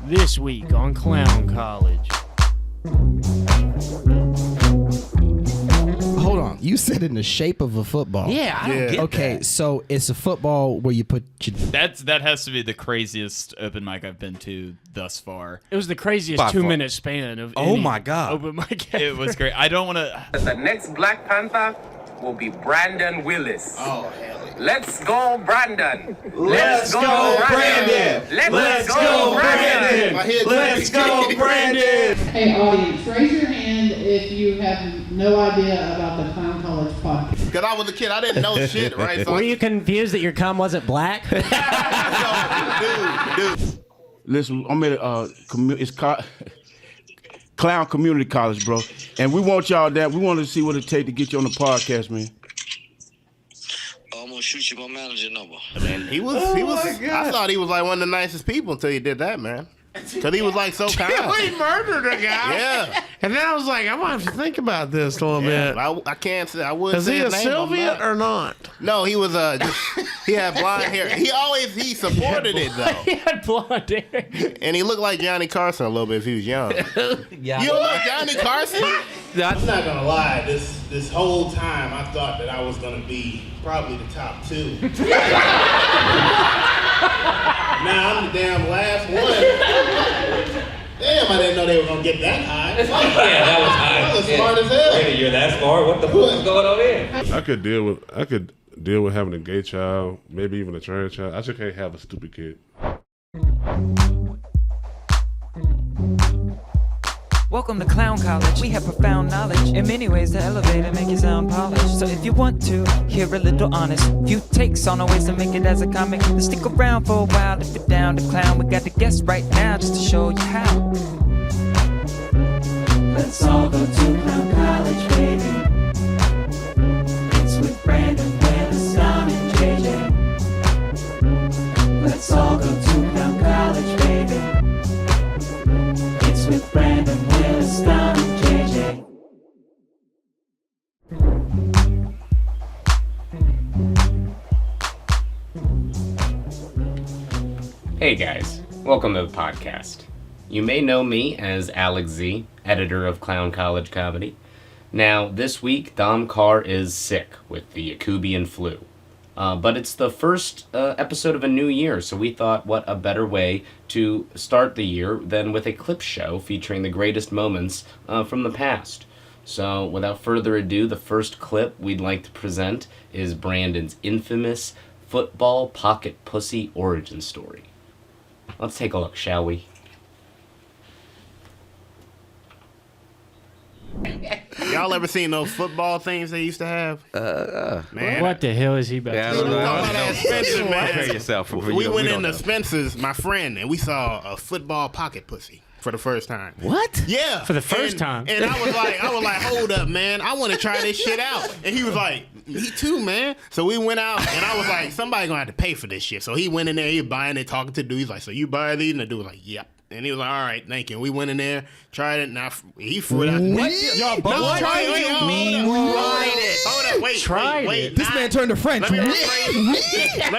This week on Clown College. Hold on. You said in the shape of a football. Yeah, I don't get Okay, that. so it's a football where you put your... That has to be the craziest open mic I've been to thus far. It was the craziest By far. 2-minute span of Oh any my God. open mic. It was great. I don't want to... The next Black Panther will be Branden Willis. Oh, hell. Let's go, Branden. Let's go, Branden. Let's go, Branden. Let's go, Branden. Hey, audience, raise your hand if you have no idea about the Clown College podcast. Because I was a kid, I didn't know shit, right? So Were you confused that your cum wasn't black? dude. Listen, I'm at Clown Community College, bro, and we want y'all that. We want to see what it take to get you on the podcast, man. I'm gonna shoot you my manager number. Man, he was. I thought he was like one of the nicest people until he did that, man. Because he was like so kind. He murdered a guy. Yeah. And then I was like, I'm going to have to think about this a little bit. I can't say. I would Is say he a his name, Sylvian or not? No, he was he had blonde hair. He supported it though. He had blonde hair. And he looked like Johnny Carson a little bit if he was young. You don't like Johnny Carson? I'm not gonna lie. This whole time I thought that I was gonna be probably the top 2. Now I'm the damn last one. Damn, I didn't know they were gonna get that high. Yeah, that was high. I was smart as hell. Wait, you're that smart? What the fuck is going on here? I could deal with having a gay child, maybe even a trans child. I just can't have a stupid kid. Welcome to Clown College. We have profound knowledge in many ways to elevate and make you sound polished. So if you want to hear a little honest few takes on the ways to make it as a comic, then stick around for a while. If you're down to clown, we got the guest right now just to show you how. Let's all go to Clown College, baby. It's with Branden, Willis, Dom, and JJ. Let's all go to Clown College, baby. It's with Branden, Willis, Dom, and JJ. Hey guys, welcome to the podcast. You may know me as Alex Zee, editor of Clown College Comedy. Now, this week, Dom Carr is sick with the Yakubian flu. But it's the first episode of a new year, so we thought what a better way to start the year than with a clip show featuring the greatest moments from the past. So, without further ado, the first clip we'd like to present is Branden's infamous football pocket pussy origin story. Let's take a look, shall we? Y'all ever seen those football things they used to have? Man. What the hell is he about to Spencer, man. Prepare yourself. We went into Spencer's, my friend, and we saw a football pocket pussy for the first time. What? Yeah. For the first time. And I was like, hold up, man. I want to try this shit out. And he was like, me too, man. So we went out, and I was like, somebody gonna have to pay for this shit. So he went in there, he was buying it, talking to the dude. He's like, so you buy these? And the dude was like, yep. And he was like, all right, thank you. We went in there, tried it, now he threw it out. What? Y'all both tried it? Hold up, wait. This man turned to French. Let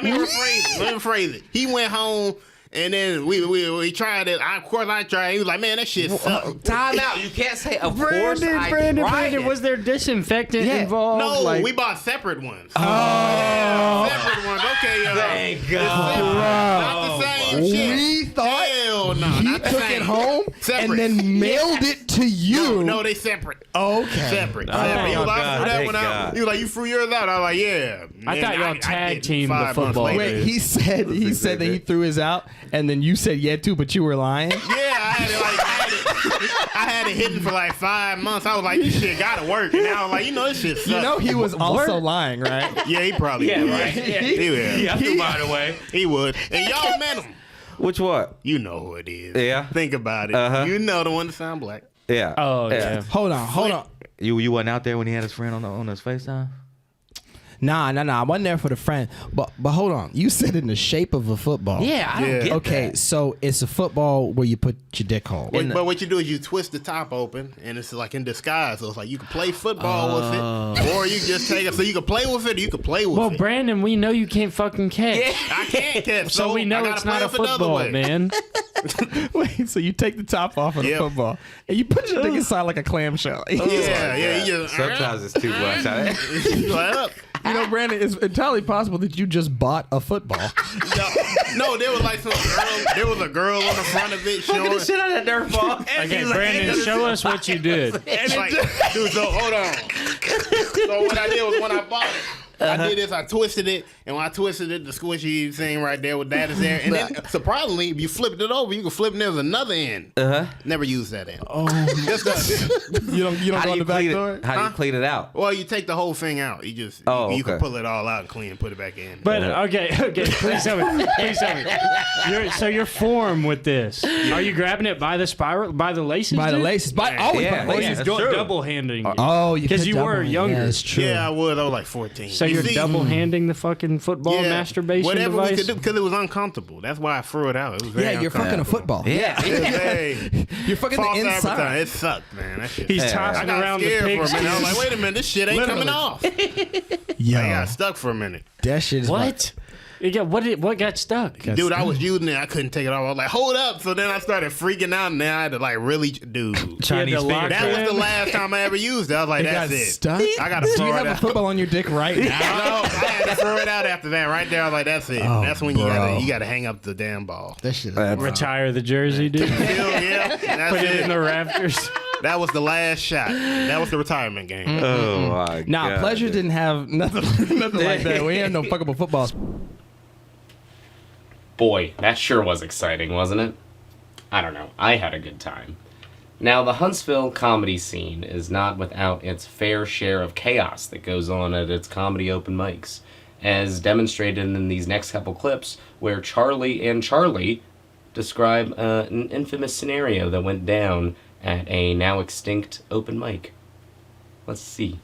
me rephrase it. He went home, and then we tried it. Of course I tried it. He was like, man, that shit sucks. Time out. You can't say, of course I tried Branden, it. was there disinfectant involved? No, we bought separate ones. Oh. Yeah, separate ones. Okay, Thank God. Not the same shit. We thought Hell no. he Not the took same. it home Separate. and then mailed it to you. No, they separate. Okay. Separate. Oh, He was like, I God, threw that thank one out. God. He was like, you threw yours out? I was like, yeah. I thought y'all I tag did teamed the 5 months football. later. Wait, he said that he threw his out, and then you said yeah too, but you were lying. Yeah, I had it hidden for like 5 months. I was like, this shit gotta work. And I was like, this shit sucks. You know he was also lying, right? Yeah, he probably would. right. He would. I threw mine away. He would. And y'all met him. Which what? You know who it is. Yeah. Think about it. Uh-huh. You know the one that sound black. Yeah. Oh, yeah. Hold on. You wasn't out there when he had his friend on his FaceTime? Nah. I wasn't there for the friend. But hold on. You said in the shape of a football. Yeah, I don't get Okay, that. so it's a football where you put your dick home. But what you do is you twist the top open, and it's like in disguise. So it's like you can play football with it, or you just take it. So you can play with it, or you can play with Well, it. Branden, we know you can't fucking catch. I can't catch, So we know I it's gotta not play a with another football, way. man. Wait, so you take the top off of the football and you put your dick inside like a clamshell. Sometimes it's too much. You know, Brandon, it's entirely possible that you just bought a football. No, there was like some girl. There was a girl on the front of it showing the shit out of that dirt ball. Okay, Brandon, show us what you did. It's like, dude, so hold on. So what I did was when I bought it, I did this. I twisted it, and when I twisted it, the squishy thing right there with that is there. And then, surprisingly, if you flipped it over, you can flip. And there's another end. Never use that end. Oh, you don't go in the back door. How do you clean it out? Well, you take the whole thing out. You just you can pull it all out and clean and put it back in. But okay, please tell me. So your form with this, are you grabbing it by the spiral, by the laces? By the laces. By the laces. You're double handing. Oh, because you were younger. Yeah, that's true. Yeah, I was. I was like 14. So you're double handing the fucking football masturbation whatever device? we could do because it was uncomfortable. That's why I threw it out. It was very you're fucking a football. Yeah. You're fucking false the inside. advertising. It sucked, man. That shit. He's sucked. tossing I got around the scared for a pigs. minute. I was like, wait a minute, this shit ain't coming off. Yo, I got stuck for a minute. that shit is What? What got stuck? Dude, I was using it. I couldn't take it off. I was like, hold up. So then I started freaking out, and then I had to like really, dude. Chinese finger. That was the last time I ever used it. I was like, that's it. Stuck? I gotta Do throw you it have a out. football on your dick right now? No, I had to throw it out after that. Right there, I was like, that's it. Oh, That's when you gotta hang up the damn ball. That shit is Retire the jersey, dude. Yeah, that's Put it it. in the rafters. That was the last shot. That was the retirement game. Oh my god. Nah, Pleasure didn't have nothing like that. We had no fuckable footballs. Boy, that sure was exciting, wasn't it? I don't know. I had a good time. Now, the Huntsville comedy scene is not without its fair share of chaos that goes on at its comedy open mics, as demonstrated in these next couple clips where Charlie and Charlie describe an infamous scenario that went down at a now extinct open mic. Let's see.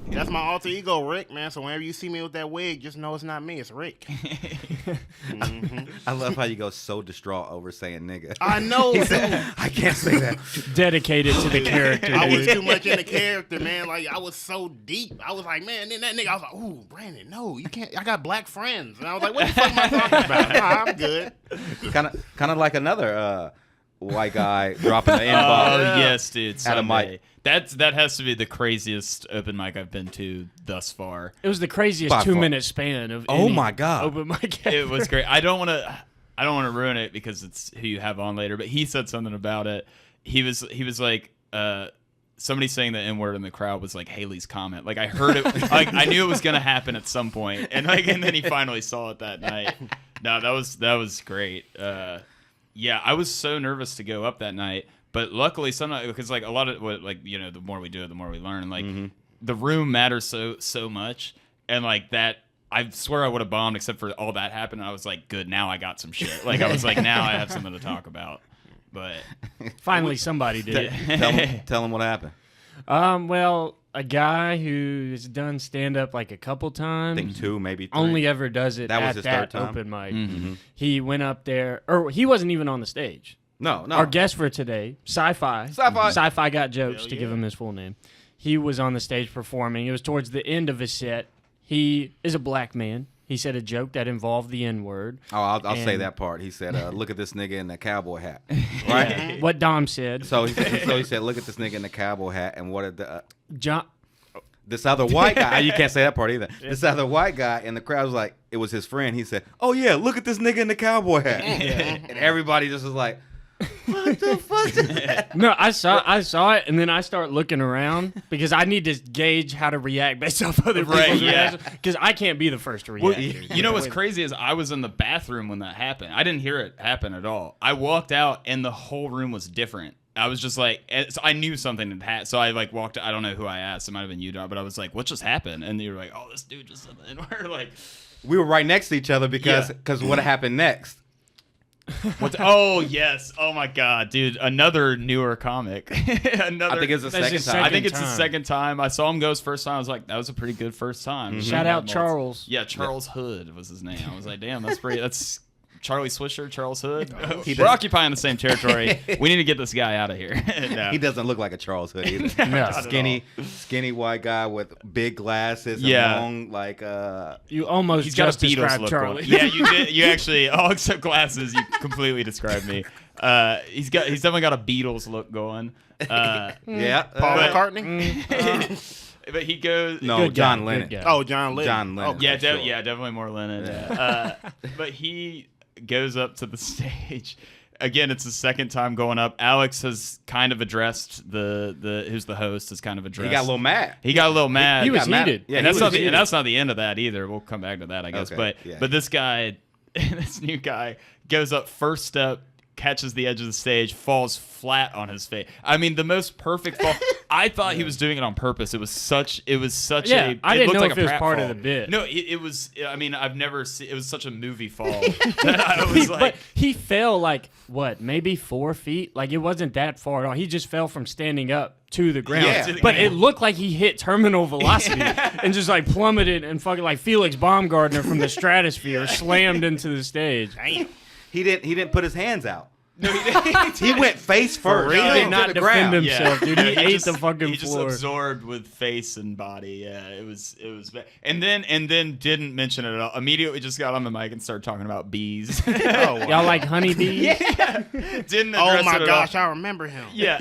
That's my alter ego, Rick, man. So whenever you see me with that wig, just know it's not me. It's Rick. I love how you go so distraught over saying nigga. I know. He said, I can't say that. Dedicated to the character. I was dude. too much in the character, man. Like, I was so deep. I was like, man, then that nigga, I was like, ooh, Brandon, no, you can't. I got black friends. And I was like, what the fuck am I talking about? Nah, I'm good. Kind of like another white guy dropping the N-bomb. Oh, yes, dude. At a mic. Sunday. That has to be the craziest open mic I've been to thus far. It was the craziest By far. 2-minute span of Oh any my God. open mic. It was great. I don't want to ruin it because it's who you have on later, but he said something about it. He was like somebody saying the N-word in the crowd was like Haley's comment. Like I heard it, like I knew it was gonna happen at some point, and then he finally saw it that night. No, that was great. Yeah, I was so nervous to go up that night, but luckily sometimes because like a lot of what like you know the more we do it, the more we learn. And like the room matters so much, and like that. I swear I would have bombed except for all that happened. And I was like, good, now I got some shit. Like I was like, now I have something to talk about. But finally somebody did it. Tell him what happened. Well, a guy who's done stand up like a couple times. I think 2, maybe 3. Only ever does it That was at his that third time? open mic. Mm-hmm. He went up there, or he wasn't even on the stage. No. Our guest for today, Sci-Fi got jokes to give him his full name. He was on the stage performing. It was towards the end of his set. He is a black man. He said a joke that involved the N-word. Oh, I'll say that part. He said, look at this nigga in the cowboy hat. Right? Yeah, what Dom said. So he said, look at this nigga in the cowboy hat. And what did the... John... This other white guy, you can't say that part either. This other white guy in the crowd was like, it was his friend. He said, oh yeah, look at this nigga in the cowboy hat. And everybody just was like, what the fuck is that? No, I saw it, and then I start looking around because I need to gauge how to react based off other people's reactions because I can't be the first to react. Well, you know what's crazy is I was in the bathroom when that happened. I didn't hear it happen at all. I walked out, and the whole room was different. I was just like, so I knew something had happened. So I like walked. I don't know who I asked. It might have been you, Don, but I was like, "What just happened?" And you were like, "Oh, this dude just said the N-word." Like, we were right next to each other because what happened next? Oh yes! Oh my god, dude! Another newer comic. I think it's the second time. I think it's the second time. I saw him go his first time. I was like, that was a pretty good first time. Shout out Charles. Yeah, Charles Hood was his name. I was like, damn, that's pretty. That's Charlie Swisher, Charles Hood. We're occupying the same territory. We need to get this guy out of here. No. He doesn't look like a Charles Hood either. No. Skinny white guy with big glasses and long, like you almost he's got just a Beatles described look Charlie. going. Yeah, you did. You actually, all except glasses, you completely described me. He's definitely got a Beatles look going. Paul McCartney. But he goes. No, John Lennon. Oh, John Lennon. John Lennon. Yeah, definitely more Lennon. Yeah. But he goes up to the stage. Again, it's the second time going up. Alex has kind of addressed who's the host has kind of addressed. He got a little mad. He got a little mad. He was heated. Yeah, and that's not the end of that either. We'll come back to that, I guess. Okay. But this guy, this new guy, goes up first step, catches the edge of the stage, falls flat on his face. I mean, the most perfect fall. I thought he was doing it on purpose. It was such I a. didn't It looked know like if a it was prat part fall. of the bit. No, it was. I mean, I've never seen. It was such a movie fall. I was like, but he fell like what, maybe 4 feet? Like it wasn't that far at all. He just fell from standing up to the ground. Yeah. But it looked like he hit terminal velocity and just like plummeted and fucking like Felix Baumgartner from the stratosphere slammed into the stage. Damn. He didn't put his hands out. No, he didn't. He went face first. He did not to the defend ground. himself, dude. He ate just, the fucking he just floor. absorbed with face and body. Yeah, it was bad. And then didn't mention it at all. Immediately just got on the mic and started talking about bees. Y'all like honeybees? Yeah. Didn't Oh address my it at gosh, all. I remember him. Yeah.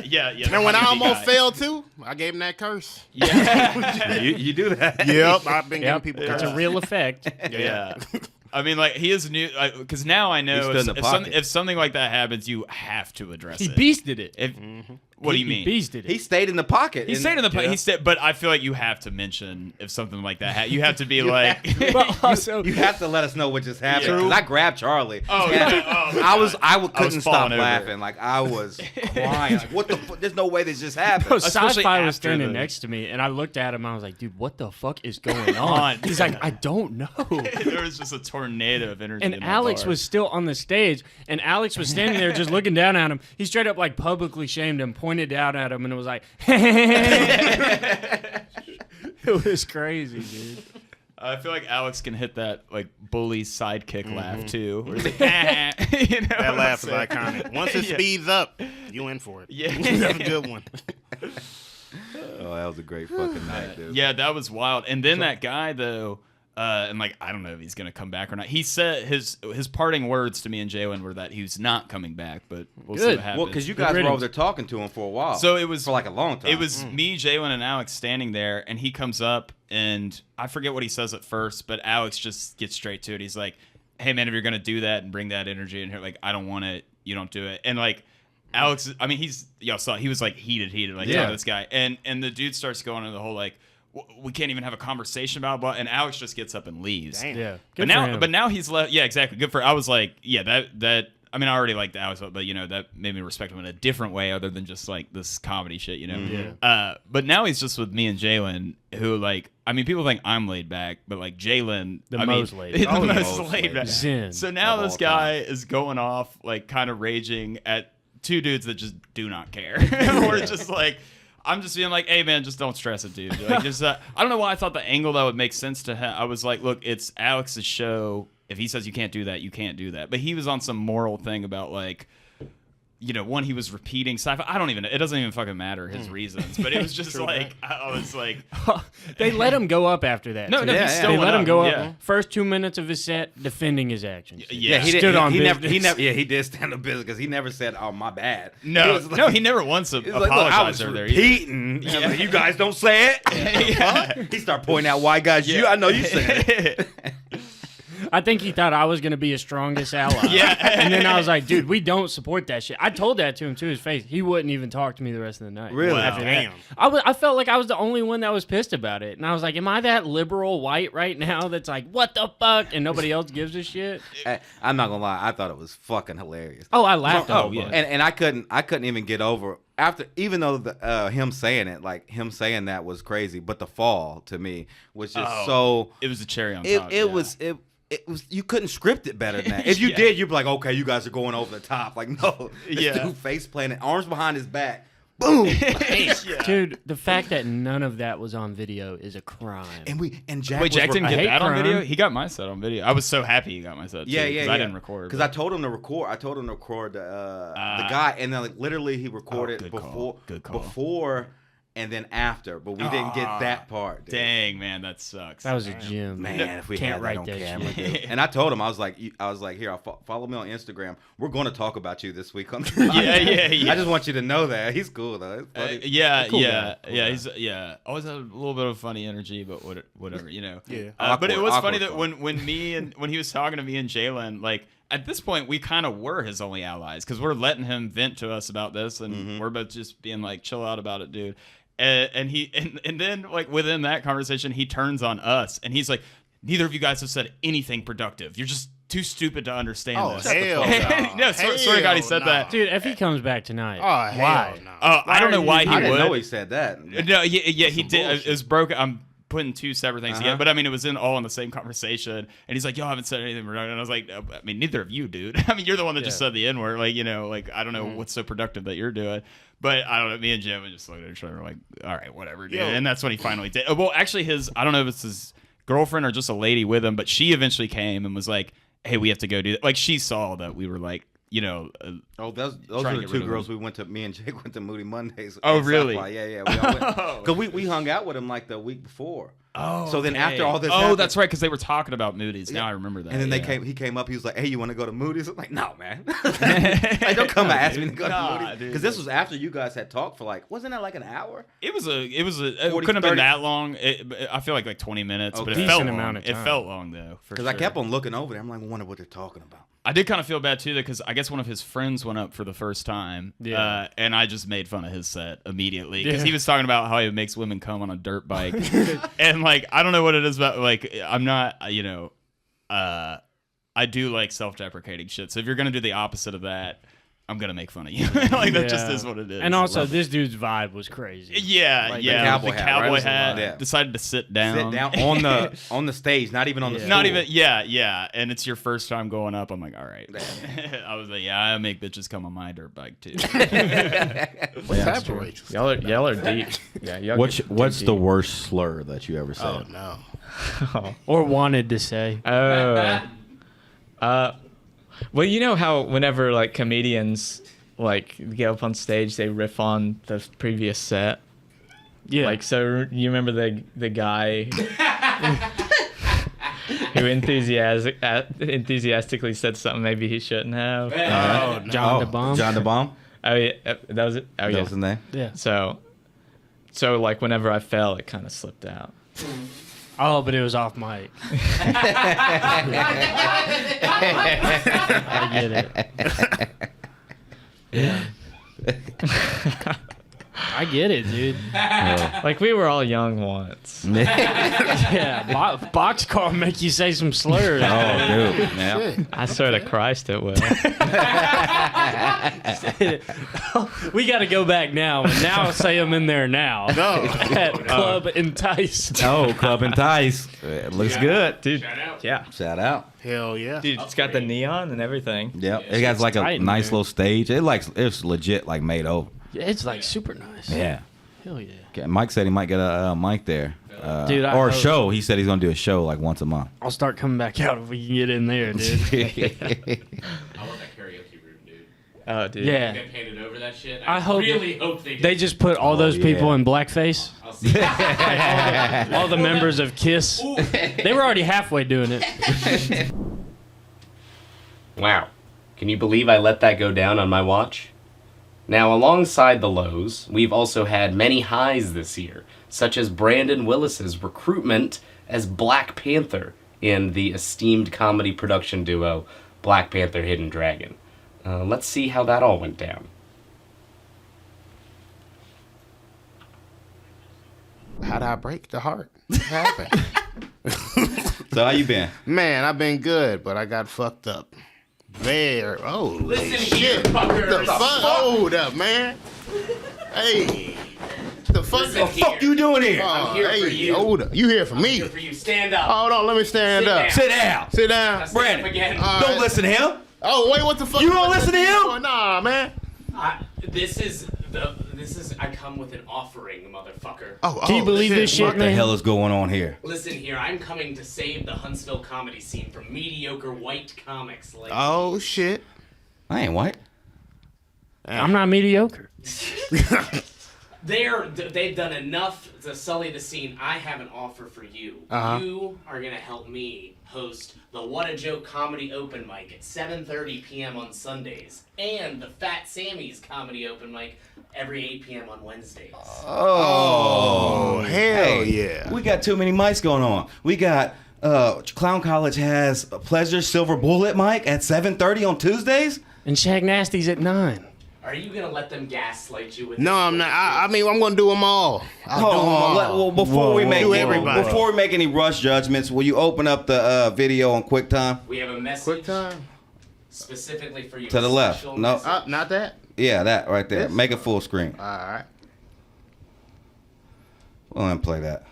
And when I almost fell too, I gave him that curse. Yeah. You do that. Yep, I've been giving people It's curses. a real effect. Yeah. I mean, like, he is new, because now I know if something like that happens, you have to address He it. beasted it. What do you mean? He beasted it. He stayed in the pocket. He stayed in the pocket. But I feel like you have to mention if something like that happens. You have to be like, But also, you have to let us know what just happened. Yeah. Because I grabbed Charlie. Oh, yeah. Couldn't stop falling over. laughing. Like I was crying. Like, what the fuck? There's no way this just happened. Bro, Especially Sci-Fi was after standing the- next to me, and I looked at him. I was like, "Dude, what the fuck is going on?" He's like, "I don't know." there was just a tornado of energy. And in that Alex bar. was still on the stage, and Alex was standing there just looking down at him. He straight up like publicly shamed him, pointed down at him, and it was like, it was crazy, dude. I feel like Alex can hit that like bully sidekick laugh too. Where he's like, you know That what laugh is I'm saying? iconic. Once it Yeah. speeds up, you in for it. Yeah. That's a good one. Oh, that was a great fucking night, dude. Yeah, that was wild. And then that guy though, and like I don't know if he's gonna come back or not. He said his parting words to me and Jaylen were that he was not coming back, but we'll see what happens. Well, because you guys were over there talking to him for a while. So it was for like a long time. It was me, Jaylen, and Alex standing there, and he comes up, and I forget what he says at first, but Alex just gets straight to it. He's like, "Hey man, if you're gonna do that and bring that energy in here, like I don't want it. You don't do it." And like Alex, I mean, y'all saw he was like heated, like this guy, and the dude starts going into the whole like, we can't even have a conversation about blah, and Alex just gets up and leaves. Damn. Yeah, But now he's left. Yeah, exactly. Good for. I was like, yeah, that. I mean, I already liked Alex, but you know that made me respect him in a different way, other than just like this comedy shit, you know. Yeah. But now he's just with me and Jaylen, who like, I mean, people think I'm laid back, but like Jaylen, The most laid the back. most laid back. Zen. So now Of this all guy is going off, like, kind of raging at two dudes that just do not care. We're just like. I'm just being like, hey man, just don't stress it, dude. Like, just I don't know why I thought the angle that would make sense to him. I was like, look, it's Alex's show. If he says you can't do that, you can't do that. But he was on some moral thing about like, you know, one, he was repeating sci-fi. I don't even. It doesn't even fucking matter his reasons. But it was just like I was like, They let him go up after that. No, too. no, he still they went let him up, go up. yeah. First 2 minutes of his set defending his actions. Yeah, he stood on he business. never. Yeah, he did stand up business because he never said, "Oh, my bad." no, He was like- no, he never once he was like, "Look, apologized I was over there. repeating. Yeah. Like, you guys don't say it. Yeah. He started pointing out white guys. Yeah. I know you said it. I think he thought I was going to be his strongest ally. Yeah. And then I was like, dude, we don't support that shit. I told that to him to his face. He wouldn't even talk to me the rest of the night. Really? After that. Damn. I felt like I was the only one that was pissed about it. And I was like, am I that liberal white right now that's like, what the fuck? And nobody else gives a shit? I'm not gonna lie. I thought it was fucking hilarious. Oh, I laughed a whole yeah. bunch. And I couldn't even get over after, even though him saying that was crazy, but the fall to me was just so. It was a cherry on It top. it was you couldn't script it better than that. If you did, you'd be like, okay, you guys are going over the top. Like, no, this dude face planted, arms behind his back, boom. Dude, the fact that none of that was on video is a crime. And Jack Wait, Jack didn't get that on crime. video? He got my set on video. I was so happy he got my set. Yeah, too, yeah, I didn't record. Because I told him to record. I told him to record the guy, and then like literally he recorded before and then after, but we didn't get that part. Dude. Dang, man, that sucks. That was a gym. Man, if we can't had that on camera, dude. And I told him, I was like, here, follow me on Instagram. We're going to talk about you this week on the podcast. Yeah. I just want you to know that he's cool though. He's always had a little bit of funny energy, but whatever, you know. But it was funny that when he was talking to me and Jaylen, like. At this point, we kind of were his only allies because we're letting him vent to us about this, and we're both just being like, "Chill out about it, dude." And then like within that conversation, he turns on us, and he's like, "Neither of you guys have said anything productive. You're just too stupid to understand this." Hell no, swear to God, he said that. Dude, if he comes back tonight, why? No. I don't know why he would. I didn't know he said that. No, yeah, he did. It was broken. I'm putting two separate things together, but I mean, it was all in the same conversation. And he's like, "Yo, I haven't said anything productive." And I was like, "I mean, neither of you, dude. I mean, you're the one that just said the N-word. Like, you know, like I don't know what's so productive that you're doing." But I don't know. Me and Jim just looked at each other like, "All right, whatever, dude." And that's when he finally did. Well, actually, I don't know if it's his girlfriend or just a lady with him, but she eventually came and was like, "Hey, we have to go do that." Like, she saw that we were like, you know. Those are the two girls me and Jake went to Moody Mondays. Oh, really? Yeah. We all went because we hung out with him like the week before. Oh, so then after all this, that's right, because they were talking about Moody's. Now I remember that. And then he came up. He was like, "Hey, you want to go to Moody's?" I'm like, "No, man. Like, don't come and ask me to go to Moody's." Because this was after you guys had talked for like, wasn't that like an hour? It couldn't have been that long. I feel like 20 minutes, but it felt long. It felt long though. Because I kept on looking over there. I'm like, I wonder what they're talking about. I did kind of feel bad too, because I guess one of his friends went up for the first time, and I just made fun of his set immediately because he was talking about how he makes women come on a dirt bike, and like I don't know what it is about. Like I'm not, you know, I do like self-deprecating shit. So if you're gonna do the opposite of that, I'm gonna make fun of you. Like that just is what it is. And also, this dude's vibe was crazy. Yeah, the cowboy hat. Decided to sit down on the stage, not even on the stool. Not even. Yeah. And it's your first time going up. I'm like, all right. I was like, I make bitches come on my dirt bike too. Y'all are deep. Yeah. What's the worst slur that you ever said? Oh no. Or wanted to say. Well, you know how whenever like comedians like get up on stage, they riff on the previous set. Yeah. Like, so you remember the guy who enthusiastically said something maybe he shouldn't have. John the Bomb. John the Bomb. Oh yeah, that was it. Oh yeah, that was the name. Yeah. So like whenever I fell, it kind of slipped out. Oh, but it was off mic. I get it. Yeah. I get it, dude. Like we were all young once. Yeah, boxcar make you say some slurs. Oh, dude. Yeah. I swear to Christ, it will. We got to go back now. Now I'll say them in there now. No. At Club Entice. Oh, Club Entice. It looks good, dude. Shout out. Yeah. Shout out. Hell yeah. Dude, it's got the neon and everything. Yeah. It got like a nice little stage. It's legit like made over. It's like super nice. Yeah. Hell yeah. Okay, Mike said he might get a mic there. Dude, or a show. He said he's going to do a show like once a month. I'll start coming back out if we can get in there, dude. I want that karaoke room, dude. Oh, dude. Yeah. They painted over that shit. I really hope they do. They just put all those people in blackface. I'll see. Like all the members of KISS. They were already halfway doing it. Wow. Can you believe I let that go down on my watch? Now, alongside the lows, we've also had many highs this year, such as Branden Willis's recruitment as Black Panther in the esteemed comedy production duo Black Panther Hidden Dragon. Let's see how that all went down. How'd I break the heart? What happened? So how you been? Man, I've been good, but I got fucked up. Holy Listen shit. here, fucker. The fuck? Hold up, man. Hey. The fuck? Listen here. You doing here? Oh, I'm here for you. Hold up. You here for me? I'm here for you. Stand up. Hold on, let me stand up. Sit down. Sit down. Brandon, again. don't listen to him. Oh, wait, what the fuck? You don't listen to him? Nah, man. This is I come with an offering, motherfucker. Can you believe this shit, What the man? hell is going on here? Listen here, I'm coming to save the Huntsville comedy scene from mediocre white comics like. Oh shit! I ain't white. I'm not mediocre. They've done enough to sully the scene. I have an offer for you. You are gonna help me host the What a Joke comedy open mic at 7:30 p.m. on Sundays, and the Fat Sammy's comedy open mic every 8 p.m. on Wednesdays. Oh, hell yeah! We got too many mics going on. We got Clown College has a Pleasure Silver Bullet mic at 7:30 on Tuesdays, and Shaq Nasty's at 9. Are you gonna let them gaslight you with? No, I'm not. I mean, I'm gonna do them all. Before we make any rush judgments, will you open up the video on QuickTime? We have a message. QuickTime. Specifically for you. To the left. No, not that. Yeah, that right there. Make it full screen. All right. We'll play that.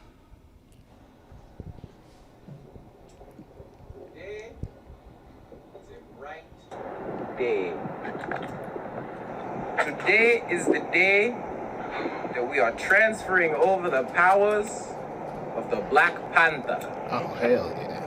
Today is a bright day. Today is the day that we are transferring over the powers of the Black Panther. Oh, hell yeah.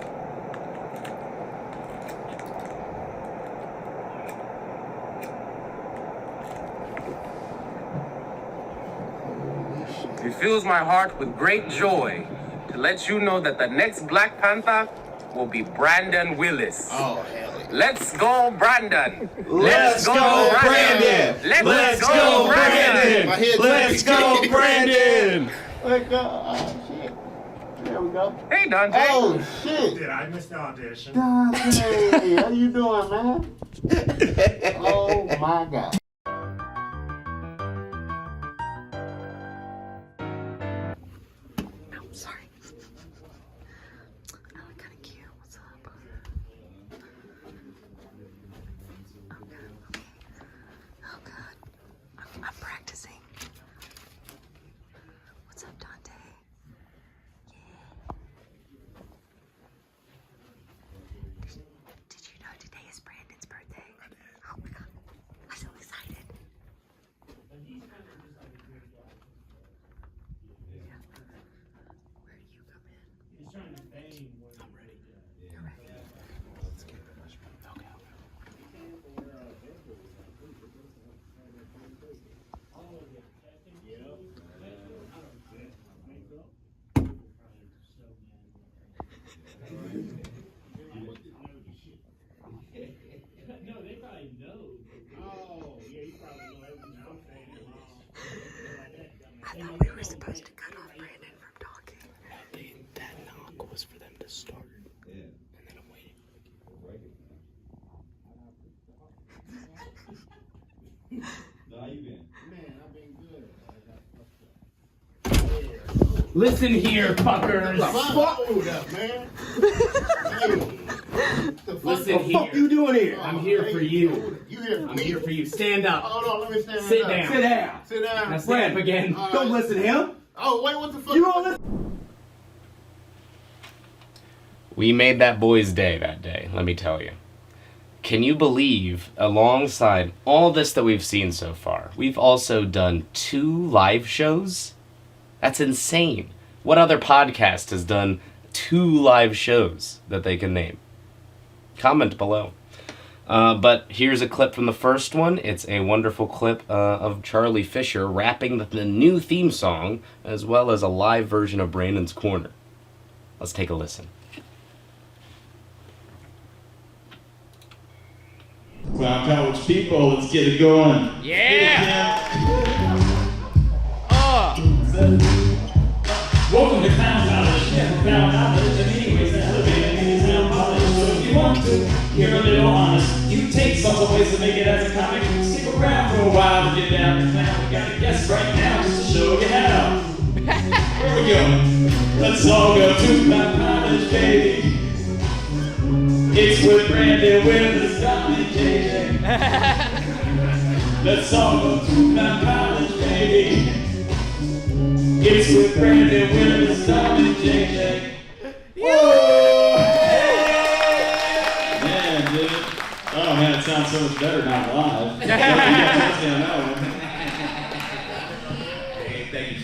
It fills my heart with great joy to let you know that the next Black Panther will be Branden Willis. Oh, hell yeah. Let's go, Branden. Let's go, Branden. Let's go, Branden. Let's go, Branden. Let's go. Oh, shit. There we go. Hey, Dontae. Oh, shit. Did I miss the audition? Dontae, how you doing, man? Oh, my God. I'm practicing. What's up, Dontae? Yeah. Did you know today is Branden's birthday? I did. Oh my God. I'm so excited. Where do you come in? He's trying to bang. I'm ready. You're ready. Let's get it. Okay. No, they probably know. Oh, yeah, you probably know everything I'm saying. I thought we were supposed to cut off Branden from talking. That knock was for them to start. Yeah. And then I'm waiting. How you been? Man, I've been good. Listen here, fuckers. Hold up, man. Listen here. What you doing here? I'm here for you. You here for I'm me? here for you. Stand up. Hold on, let me stand Sit up. down. Sit down. Sit down. Now stand up again. All right. Don't listen to him. Oh, wait, what the fuck? You don't listen. We made that boy's day that day, let me tell you. Can you believe, alongside all this that we've seen so far, we've also done 2 live shows? That's insane. What other podcast has done 2 live shows that they can name? Comment below. But here's a clip from the first one. It's a wonderful clip of Charlie Swisher rapping the new theme song, as well as a live version of Branden's Corner. Let's take a listen. Clown College people, let's get it going. Yeah! Welcome to Clown College. Yeah, Clown College. And anyways, the elevator is now polished. So if you want to, you're a little honest. You take some ways to make it as a comic. Stick around for a while to get down to clown. We got a guest right now just to show you how. Here we go. Let's all go to Clown College, baby. It's with Branden, Willis, Dom, and JJ. Let's all go to Clown College, baby. It's with Branden, Willis, Dom, and JJ. Whoa! Man, dude. Oh man, it sounds so much better not live.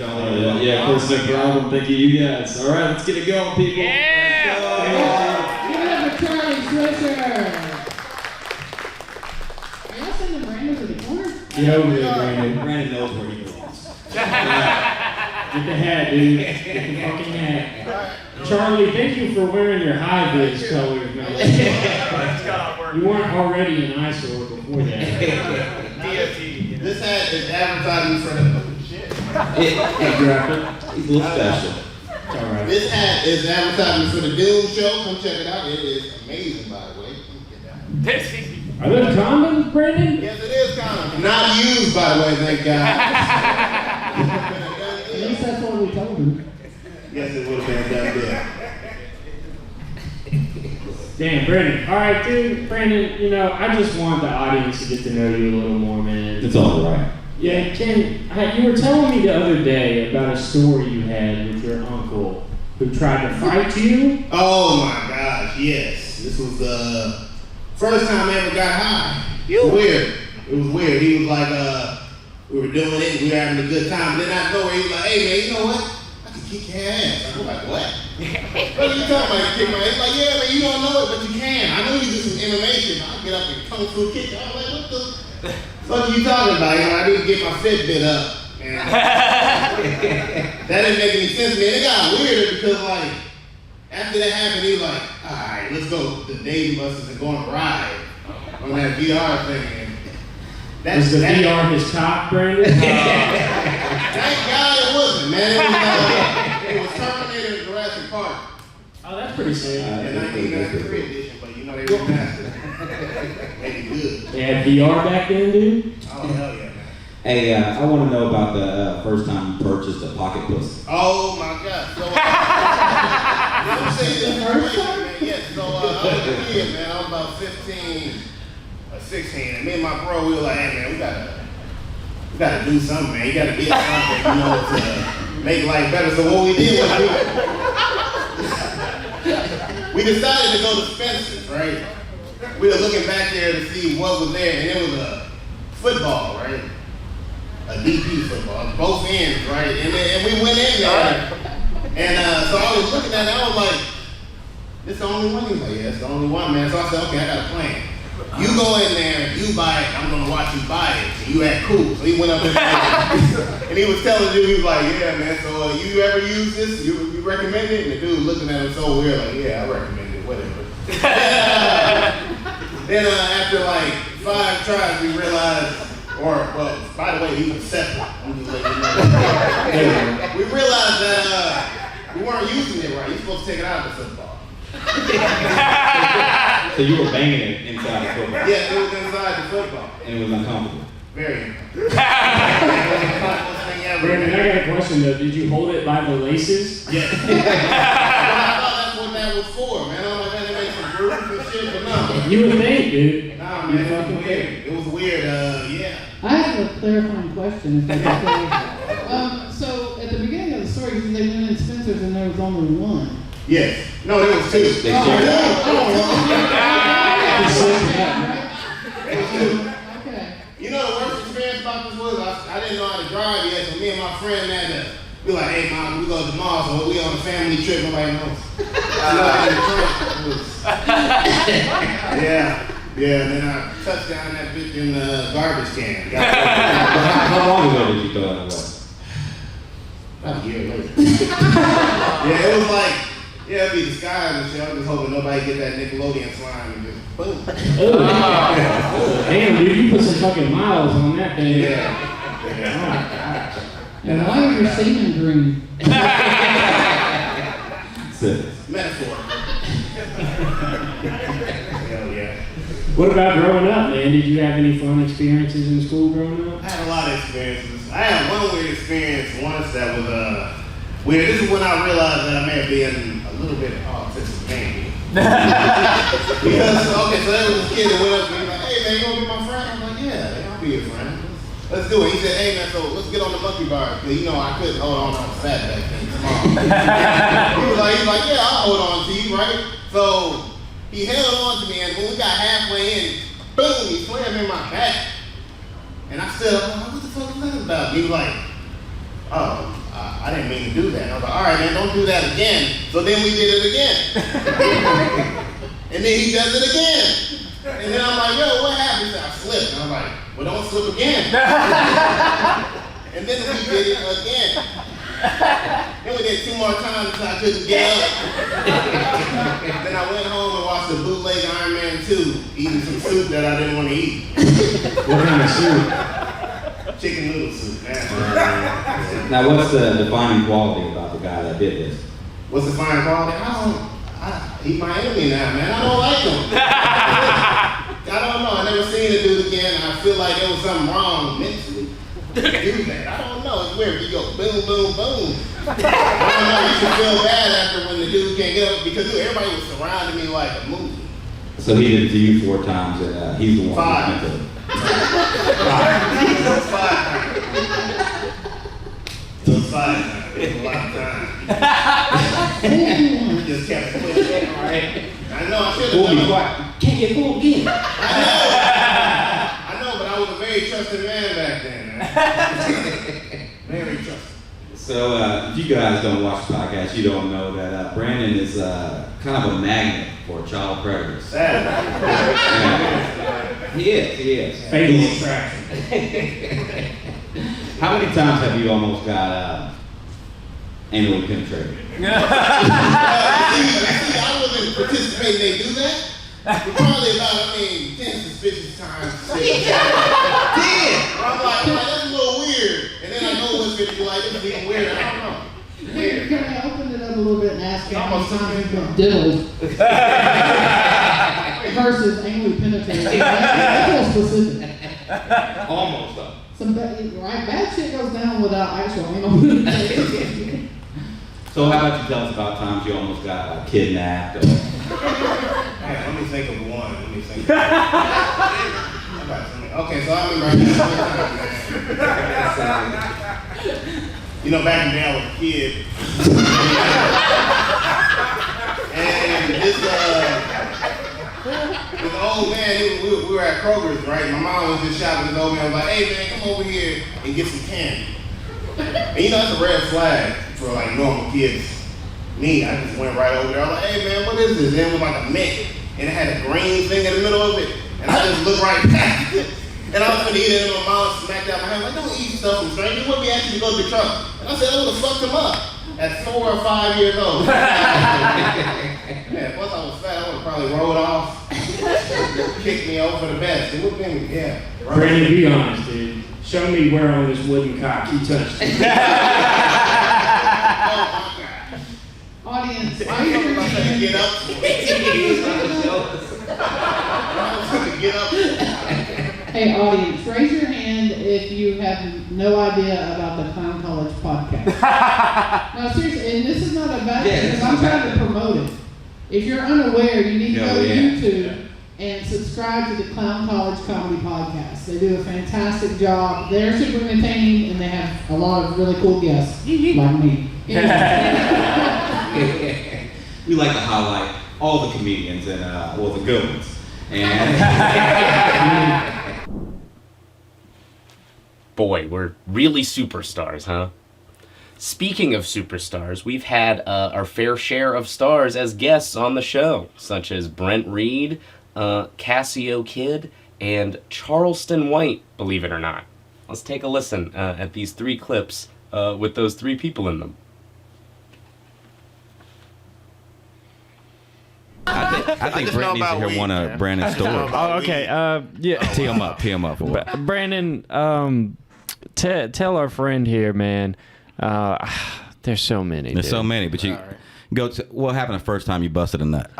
Yeah, of course, no problem. Thank you guys. All right, let's get it going, people. Give it up for Charlie Swisher. Are y'all sending Branden to the corner? Get over there, Branden. Branden knows where he belongs. Get the hat, dude. Get the fucking hat. Charlie, thank you for wearing your high-vis colors, man. You weren't already an eyesore before that. This hat is advertising for the shit. He dropped it. He's a little special. It's all right. This hat is advertising for the Doom Show. Come check it out. It is amazing, by the way. Are those condoms, Branden? Yes, it is condoms. Not used, by the way, thank God. At least that's what we told him. Yes, it would have been done there. Damn, Branden. All right, dude. Branden, you know, I just want the audience to get to know you a little more, man. It's all right. Yeah, Ken, you were telling me the other day about a story you had with your uncle who tried to fight you. Oh my gosh, yes. This was the first time I ever got high. It was weird. It was weird. He was like, we were doing it, we were having a good time. Then out of nowhere, he was like, hey man, you know what? I can kick your ass. I was like, what? What are you talking about? Kick my ass? He's like, yeah man, you don't know it, but you can. I know you do some animation. I'll get up and kung fu kick you. I was like, what the fuck are you talking about? You know, I didn't get my Fitbit up. And that didn't make any sense to me. And it got weirder because like, after that happened, he was like, all right, let's go to Dave Buster's and go on a ride on that VR thing. And Was the VR his top, Branden? Thank God it wasn't, man. It was Terminator in Jurassic Park. Oh, that's pretty safe. In 1993 edition, but you know they remastered. They good. They had VR back then, dude? Oh, hell yeah, man. Hey, I want to know about the first time you purchased a pocket pussy. Oh, my God. So, let me say the first time? Yes, so I was a kid, man. I was about 15 or 16. And me and my bro, we were like, hey, man, we gotta do something, man. You gotta get something, you know, to make life better. So what we did was we decided to go to Spencer's, right? We were looking back there to see what was there, and it was a football, right? A DP football, both ends, right? And we went in there, and so I was looking at it, I was like, this the only one? He was like, yeah, it's the only one, man. So I said, okay, I got a plan. You go in there, you buy it, I'm gonna watch you buy it. So you act cool. So he went up there and he was telling you, he was like, yeah, man, so you ever use this? You recommend it? And the dude looking at him so weird, like, yeah, I recommend it, whatever. Then after like 5 tries, we realized, well, by the way, he was separate. I'm just letting you know. We realized that we weren't using it right. You're supposed to take it out of the football. So you were banging it inside the football? Yeah, it was inside the football. And it was uncomfortable? Very uncomfortable. Branden, I got a question though. Did you hold it by the laces? Yeah. I thought that's what that was for, man. I don't know if that makes some grooves and shit, but no. You would think, dude. Nah, man, it was weird. It was weird, yeah. I have a clarifying question, if that's okay. So, at the beginning of the story, you said they went in Spencer's and there was only one. Yes. No, there was 2. They shared Okay. You know the worst experience about this was I didn't know how to drive yet, so me and my friend had to be like, hey mom, we go to the mall, so we on a family trip, nobody knows. Yeah, and then I touched down that bitch in the garbage can. How long ago did you throw that away? About a year later. Yeah, it was like, yeah, it'd be the sky and shit. I was just hoping nobody get that Nickelodeon slime and just boom. Damn, dude, you put some fucking miles on that thing. Yeah. And why are your semen green? Metaphor. Hell yeah. What about growing up, man? Did you have any fun experiences in school growing up? I had a lot of experiences. I had one weird experience once that was weird. This is when I realized that I may have been a little bit autistic, maybe. Because, okay, so there was this kid that went up to me like, hey man, you wanna be my friend? I'm like, yeah, I'll be your friend. Let's do it. He said, hey man, so let's get on the monkey bar. Because you know I couldn't hold on, I was fat back then. He was like, yeah, I'll hold on to you, right? So he held on to me, and when we got halfway in, boom, he slammed in my back. And I stood up, I'm like, what the fuck is that about? He was like, oh, I didn't mean to do that. I was like, all right, man, don't do that again. So then we did it again. And then he does it again. And then I'm like, yo, what happened? He said, I slipped. And I'm like, well, don't slip again. And then we did it again. Then we did 2 more times until I couldn't get up. Then I went home and watched the bootleg Iron Man 2, eating some soup that I didn't want to eat. What kind of soup? Chicken noodle soup, man. Now, what's the defining quality about the guy that did this? What's the defining quality? He's my enemy now, man. I don't like him. I don't know. I never seen the dude again. I feel like there was something wrong mentally. Do that. I don't know. It's weird. You go boom, boom, boom. I don't know. You should feel bad after when the dude can't get up because dude, everybody was surrounding me like a movie. So he did it to you 4 times, and he's the one who went to it. 5. Those 5 times. It was a lot of time. Just kept pushing. All right. I know. I should have done it. Can't get fooled again. I know, but I was a very trusted man back then, man. Very trusted. So if you guys don't watch the podcast, you don't know that Branden is kind of a magnet for child predators. He is. Fatal attraction. How many times have you almost got anally penetrated? I wasn't participating. They do that. Probably about, 10 suspicious times. 10. I'm like, that's a little weird. And then I know what's going to be like, it's even weird. I don't know. Weird. Can I open it up a little bit and ask how many times you've been diddled versus anally penetrated? That's a little specific. Almost though. Some bad shit goes down without actual anal penetration. So how about you tell us about times you almost got kidnapped? Or... Man, let me think of one. Okay, so I remember you know, back in the day I was a kid. And this old man, we were at Kroger's, right? My mom was just shopping. This old man was like, hey man, come over here and get some candy. And you know, that's a red flag for like normal kids. Me, I just went right over there. I was like, hey man, what is this? And it was like a mint. And it had a green thing in the middle of it. And I just looked right past it. And I was going to eat it, and my mom smacked out my hand. Like, don't eat stuff from strangers. What if we asked you to go to the truck? And I said, I would have fucked him up at 4 or 5 years old. Man, once I was fat, I would have probably rolled off, kicked me over the best. It would have been, yeah. Branden, be honest, dude. Show me where on this wooden cock you touched it. Audience, I was trying to get up. Hey, audience, raise your hand if you have no idea about the Clown College podcast. No, seriously, and this is not a bad thing, because I'm trying to promote it. If you're unaware, you need to go to YouTube and subscribe to the Clown College Comedy Podcast. They do a fantastic job. They're super entertaining, and they have a lot of really cool guests, like me. We like to highlight all the comedians and, the good ones. And boy, we're really superstars, huh? Speaking of superstars, we've had our fair share of stars as guests on the show, such as Brent Reed, Casio Kid, and Charleston White, believe it or not. Let's take a listen at these 3 clips with those 3 people in them. I think Brent needs to hear one of Branden's stories. Oh, okay. Yeah. Tee him up. Branden, tell our friend here, man. There's so many. There's so many, but you go to what happened the first time you busted a nut.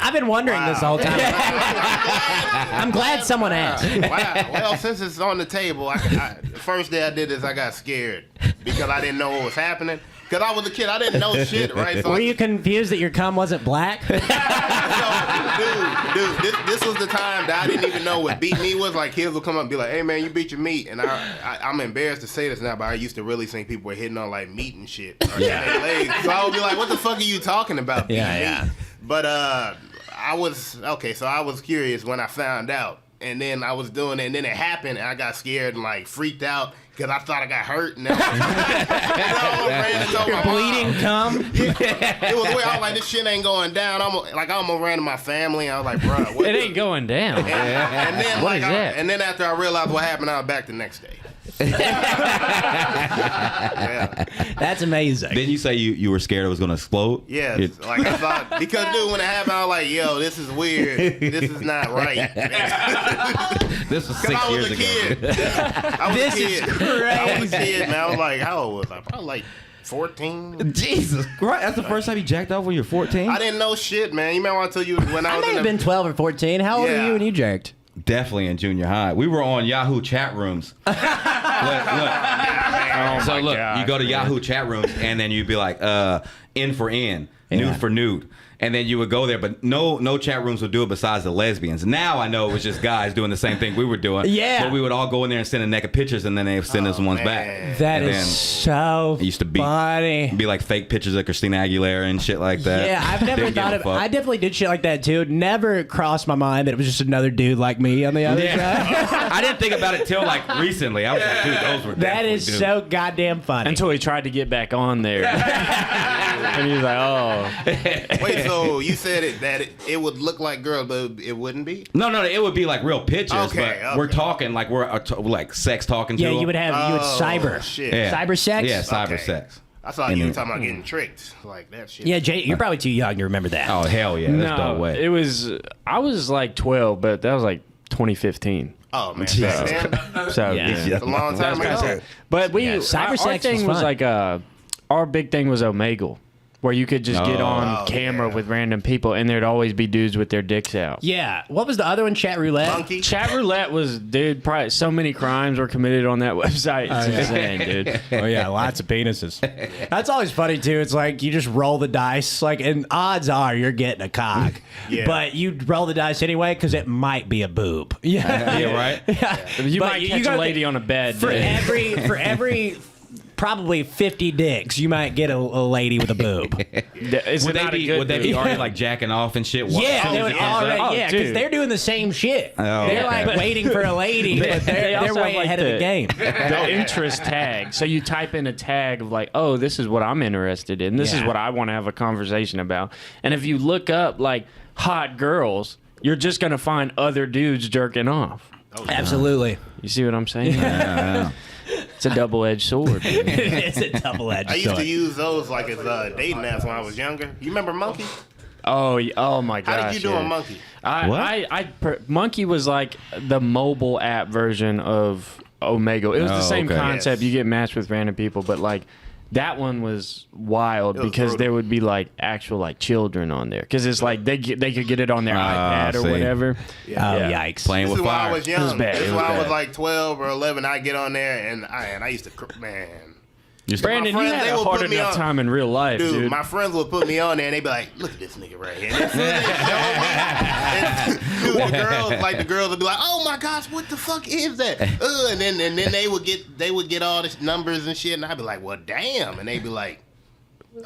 I've been wondering this whole time. I'm glad someone asked. Wow. Well, since it's on the table, the first day I did this, I got scared because I didn't know what was happening. Because I was a kid, I didn't know shit, right? So were you confused that your cum wasn't black? Dude, this was the time that I didn't even know what beat me was. Like, kids would come up and be like, hey, man, you beat your meat. And I'm embarrassed to say this now, but I used to really think people were hitting on, like, meat and shit. Their legs. So I would be like, what the fuck are you talking about, beating meat? But I was curious when I found out and then I was doing it, and then it happened, and I got scared and like freaked out because I thought I got hurt. And You're bleeding cum. It was weird. I was like, this shit ain't going down. I almost ran to my family. And I was like, bro, what it ain't going down. And then what is that? And then after I realized what happened, I was back the next day. That's amazing. Didn't you say you were scared it was going to explode? Yeah, like I thought, because dude, when it happened, I was like, yo, this is weird. This is not right. This was 6 years ago. I was a kid. Is I was a crazy. kid, man. I was like, how old was I? Probably like 14. Jesus Christ, that's the first time you jacked off when you were 14? I didn't know shit, man. You remember I told you when I was may in have been 12 or 14. How old were you when you jerked? Definitely in junior high. We were on Yahoo chat rooms. Look. So look, you go to Yahoo chat rooms and then you'd be like, in for in, nude for nude. And then you would go there, but no chat rooms would do it besides the lesbians. Now I know it was just guys doing the same thing we were doing. Yeah. But we would all go in there and send a naked pictures, and then they would send us ones back. That and is so it used to be funny. Be like fake pictures of Christina Aguilera and shit like that. Yeah, I've never Didn't give thought a of. fuck. I definitely did shit like that too. Never crossed my mind that it was just another dude like me on the other side. I didn't think about it till like recently. I was like, dude, those were That definitely is dudes. so goddamn funny. Until he tried to get back on there. And he was like, oh. Wait, so you said that it would look like girls, but it wouldn't be? No, it would be like real pictures. Okay, but we're talking like we're like sex talking to Yeah, them. you would cyber. Shit. Yeah. Cyber sex? Yeah, cyber Okay. sex. I thought you were talking about getting tricked. Like that shit. Yeah, Jay, you're probably too young to remember that. Oh, hell yeah. That's no way. It was, I was like 12, but that was like 2015. Oh, man. So, Yeah. It's a long time ago. But we, cyber our sex thing was was fun. like, our big thing was Omegle, where you could just get on camera with random people, and there'd always be dudes with their dicks out. Yeah. What was the other one? Chat roulette? Monkey? Chat roulette was, dude, probably so many crimes were committed on that website. It's insane, dude. Oh yeah, lots of penises. That's always funny too. It's like you just roll the dice, like, and odds are you're getting a cock, but you roll the dice anyway because it might be a boob. Yeah, right. Yeah. You But might you catch a gotta lady on a bed. for every probably 50 dicks, you might get a lady with a boob. Would they be already like jacking off and shit? Yeah, they would already. Yeah, because they're doing the same shit. They're like waiting for a lady, but they're also way have, like, ahead of the game. The interest tag. So you type in a tag of like, oh, this is what I'm interested in. This is what I want to have a conversation about. And if you look up like hot girls, you're just gonna find other dudes jerking off. Absolutely. You see what I'm saying? Yeah. It's a double-edged sword. It's a double-edged I used sword. to use those like as dating apps when I was younger. You remember Monkey? Oh my gosh. How did you do on Monkey? Monkey was like the mobile app version of Omegle. It was the same concept. Yes. You get matched with random people, but like that one was wild because there would be like actual like children on there because it's like they could get it on their iPad or whatever. Yeah. Oh, yikes. Playing with This is when fire. I was young. It was bad. This It is was when I was bad. like 12 or 11. I get on there and I used to, man. Brandon, you friends, had they a would hard put me enough on- time in real life, dude. My friends would put me on there and they'd be like, look at this nigga right here. And as soon as they showed me, the girls would be like, oh my gosh, what the fuck is that? And then they would get all the numbers and shit, and I'd be like, well, damn. And they'd be like,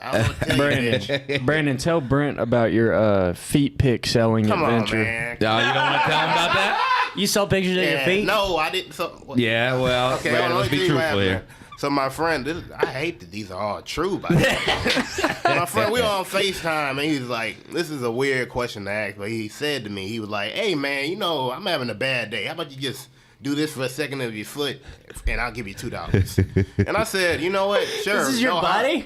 I don't know what to tell you, bitch. Brandon, tell Brent about your feet pic selling Come adventure. on, man. No, you don't want to tell him about that? You saw pictures of your feet? No, I didn't. So, Yeah, well, okay, Brandon, let's be truthful here. So my friend, I hate that these are all true, by the way. My friend, we were on FaceTime, and he was like, this is a weird question to ask, but he said to me, he was like, hey, man, I'm having a bad day. How about you just do this for a second of your foot, and I'll give you $2. And I said, you know what? Sure. This is your buddy?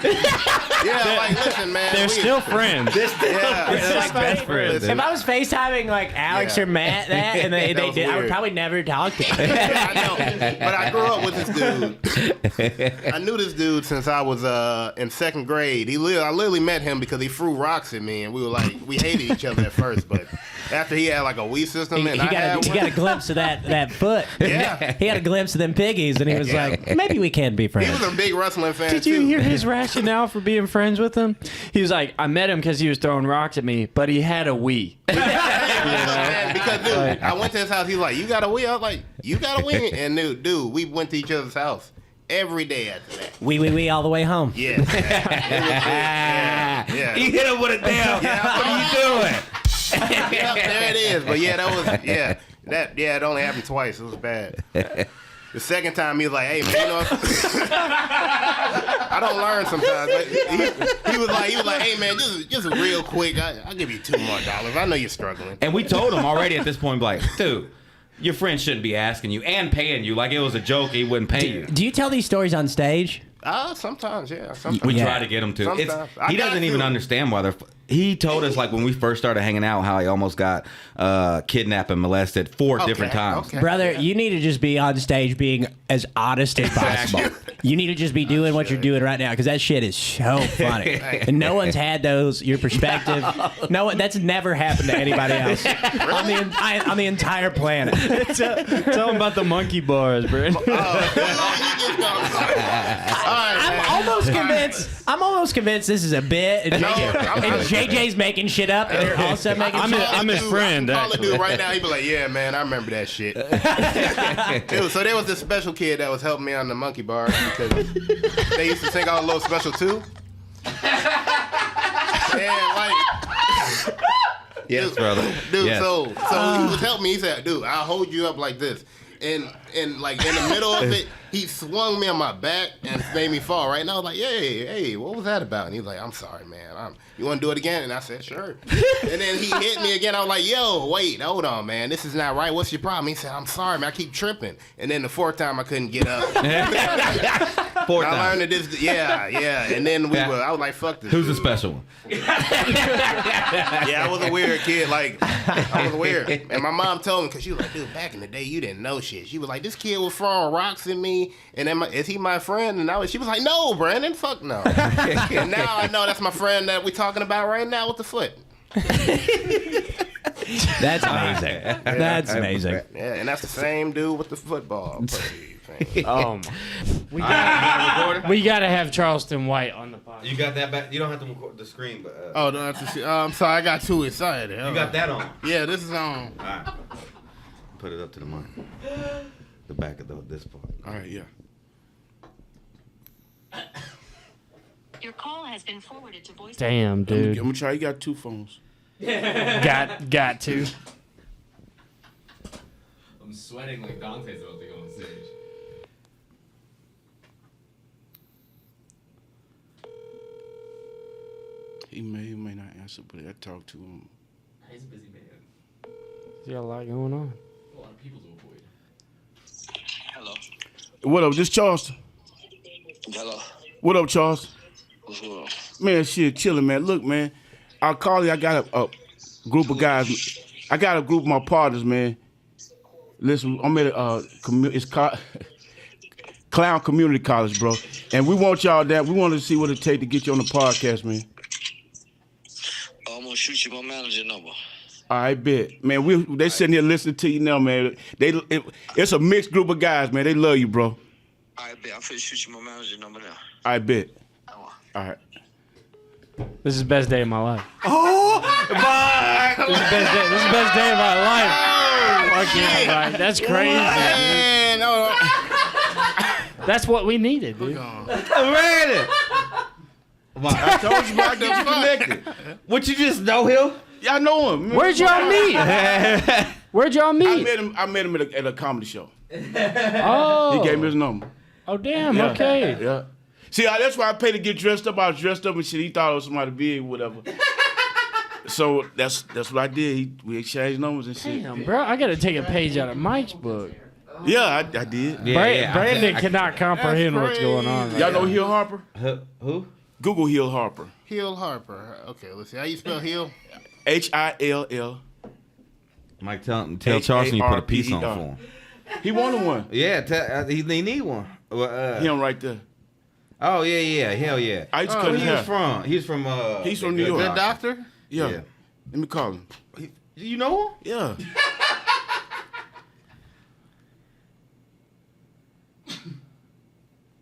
Yeah, like, listen, man. They're still friends. They're like best friends. If I was FaceTiming like Alex or Matt and they That was did, I would weird. probably never talk to them. I know, but I grew up with this dude. I knew this dude since I was in second grade. I literally met him because he threw rocks at me, and we hated each other at first, but after he had like a Wii system, and He got a glimpse of that foot. Yeah. He had a glimpse of them piggies, and he was like, maybe we can be He friends. was a big wrestling fan. Did you too. hear his rationale for being friends with him? He was like, I met him because he was throwing rocks at me, but he had a Wii. Man, because dude, I went to his house. He was like, "You got a Wii?" I was like, "You got a Wii?" And dude, we went to each other's house every day after that. We all the way home. Yeah. Yeah. He hit him with a damn. Yeah, What are you doing? Yeah, there it is. But yeah, that was It only happened twice. It was bad. The second time, he was like, "Hey, man, you know, I don't learn sometimes." But he was like, "Hey, man, just real quick, I'll give you $2 more. I know you're struggling." And we told him already at this point, like, dude, your friend shouldn't be asking you and paying you. Like it was a joke, he wouldn't pay you. Do you tell these stories on stage? Sometimes, yeah. Sometimes. We try to get him to. He doesn't even understand why they're. He told us like when we first started hanging out how he almost got kidnapped and molested 4 different times. Brother, you need to just be on stage being as honest as possible. You need to just be doing what you're doing right now because that shit is so funny. And no one's had your perspective. No one. That's never happened to anybody else on the entire planet. Tell him about the monkey bars, Brent. I'm almost convinced this is a bit. And JJ's making shit up, and you're also making shit up. I'm his friend. Call the dude right now. He'd be like, "Yeah, man, I remember that shit." So there was this special kid that was helping me on the monkey bar because they used to sing all the little special too. And like, yes, brother. Dude, yes. so he was helping me. He said, "Dude, I'll hold you up like this." And like in the middle of it, he swung me on my back and made me fall, right? And I was like, hey, what was that about? And he was like, "I'm sorry, man. You want to do it again?" And I said, "Sure." And then he hit me again. I was like, "Yo, wait, hold on, man. This is not right. What's your problem?" He said, "I'm sorry, man. I keep tripping." And then the 4th time, I couldn't get up. 4th time. I learned that this, yeah. And then I was like, "Fuck this." Who's dude. the special one? Yeah, I was a weird kid. Like, I was weird. And my mom told me, because she was like, "Dude, back in the day, you didn't know shit." She was like, "This kid was throwing rocks at me, and then is he my friend?" And she was like, "No, Brandon, fuck no." And now I know that's my friend that we're talking about right now with the foot. That's amazing. That's amazing. Yeah, and that's the same dude with the football. We gotta have Charleston White on the podcast. You got that back? You don't have to record the screen, but. Don't have to see. I'm sorry, I got too excited. You got that on? Yeah, this is on. All right. Put it up to the mic. The back of this part. All right, yeah. Your call has been forwarded to voice. Damn, dude. I'm gonna try. You got 2 phones. got to. I'm sweating like Dontae's about to go on stage. He may not answer, but I talked to him. He's a busy man. He's got a lot going on. A lot of people to avoid. Hello. What up? This Charleston. Hello. What up, Charleston? What's going on? Man, shit, chilling, man. Look, man, I'll call you. I got a group of guys. I got a group of my partners, man. Listen, I'm at it's called Clown Community College, bro. And we want y'all that. We want to see what it take to get you on the podcast, man. I'm gonna shoot you my manager number. All right, bet. Man, they sitting here listening to you now, man. It's a mixed group of guys, man. They love you, bro. I bet. I'm finna shoot you my manager number now. I bet. All right. This is the best day of my life. Oh, my! This is the best day of my life. Fuck yeah, Mike. That's crazy. Man, That's what we needed, dude. Brandon! I told you I get you connected. What, you just know him? Yeah, I know him. Where'd y'all meet? Where'd y'all meet? I met him at a comedy show. Oh. He gave me his number. Oh, damn. Yeah. Okay. Yeah. See, that's why I paid to get dressed up. I was dressed up and shit. He thought I was somebody big, whatever. So that's what I did. We exchanged numbers and shit. Damn, bro. I got to take a page out of Mike's book. Yeah, I did. Brandon cannot comprehend what's going on. Y'all know Hill Harper? Who? Google Hill Harper. Hill Harper. Okay, let's see. How you spell Hill? Hill. Mike, tell Charleston you put a piece on for him. He wanted one. Yeah, he need one. Him right there. Oh yeah, hell yeah. I used to cut his hair. He's from New York. Good doctor? Yeah. Let me call him. You know him? Yeah.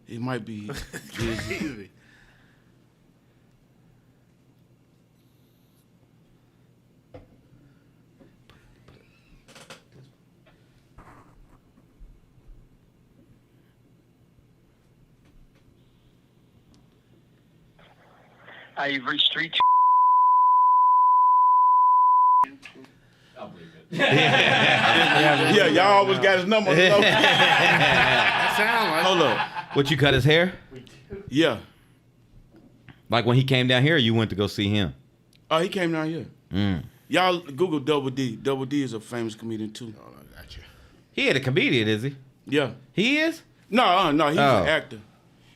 He might be busy. You've reached 3. Yeah, y'all always got his number. That sound like. Hold up. What, you cut his hair? Yeah. Like when he came down here, you went to go see him? Oh, he came down here. Y'all Google Double D. Double D is a famous comedian too. Oh, I got you. He ain't a comedian, is he? Yeah. He is? No, he's an actor.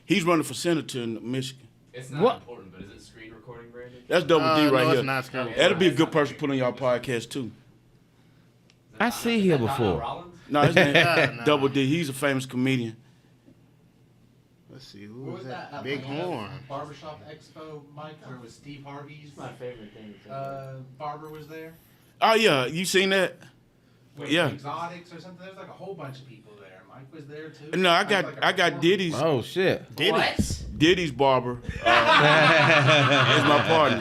He's running for senator in Michigan. It's not important, but is it screen recording, Brandon? That's Double D right no, here. it's not screen That'll be a good person to put on y'all podcast too. I see him before. No, his name Double D. He's a famous comedian. Let's see, who was that? Big Horn. Barbershop Expo, Mike, where it was Steve Harvey's. My favorite thing. Barber was there. Oh yeah, you seen that? Yeah. Exotics or something. There's like a whole bunch of people there. Mike was there too. No, I got Diddy's. Oh shit. Diddy's barber. Is my partner.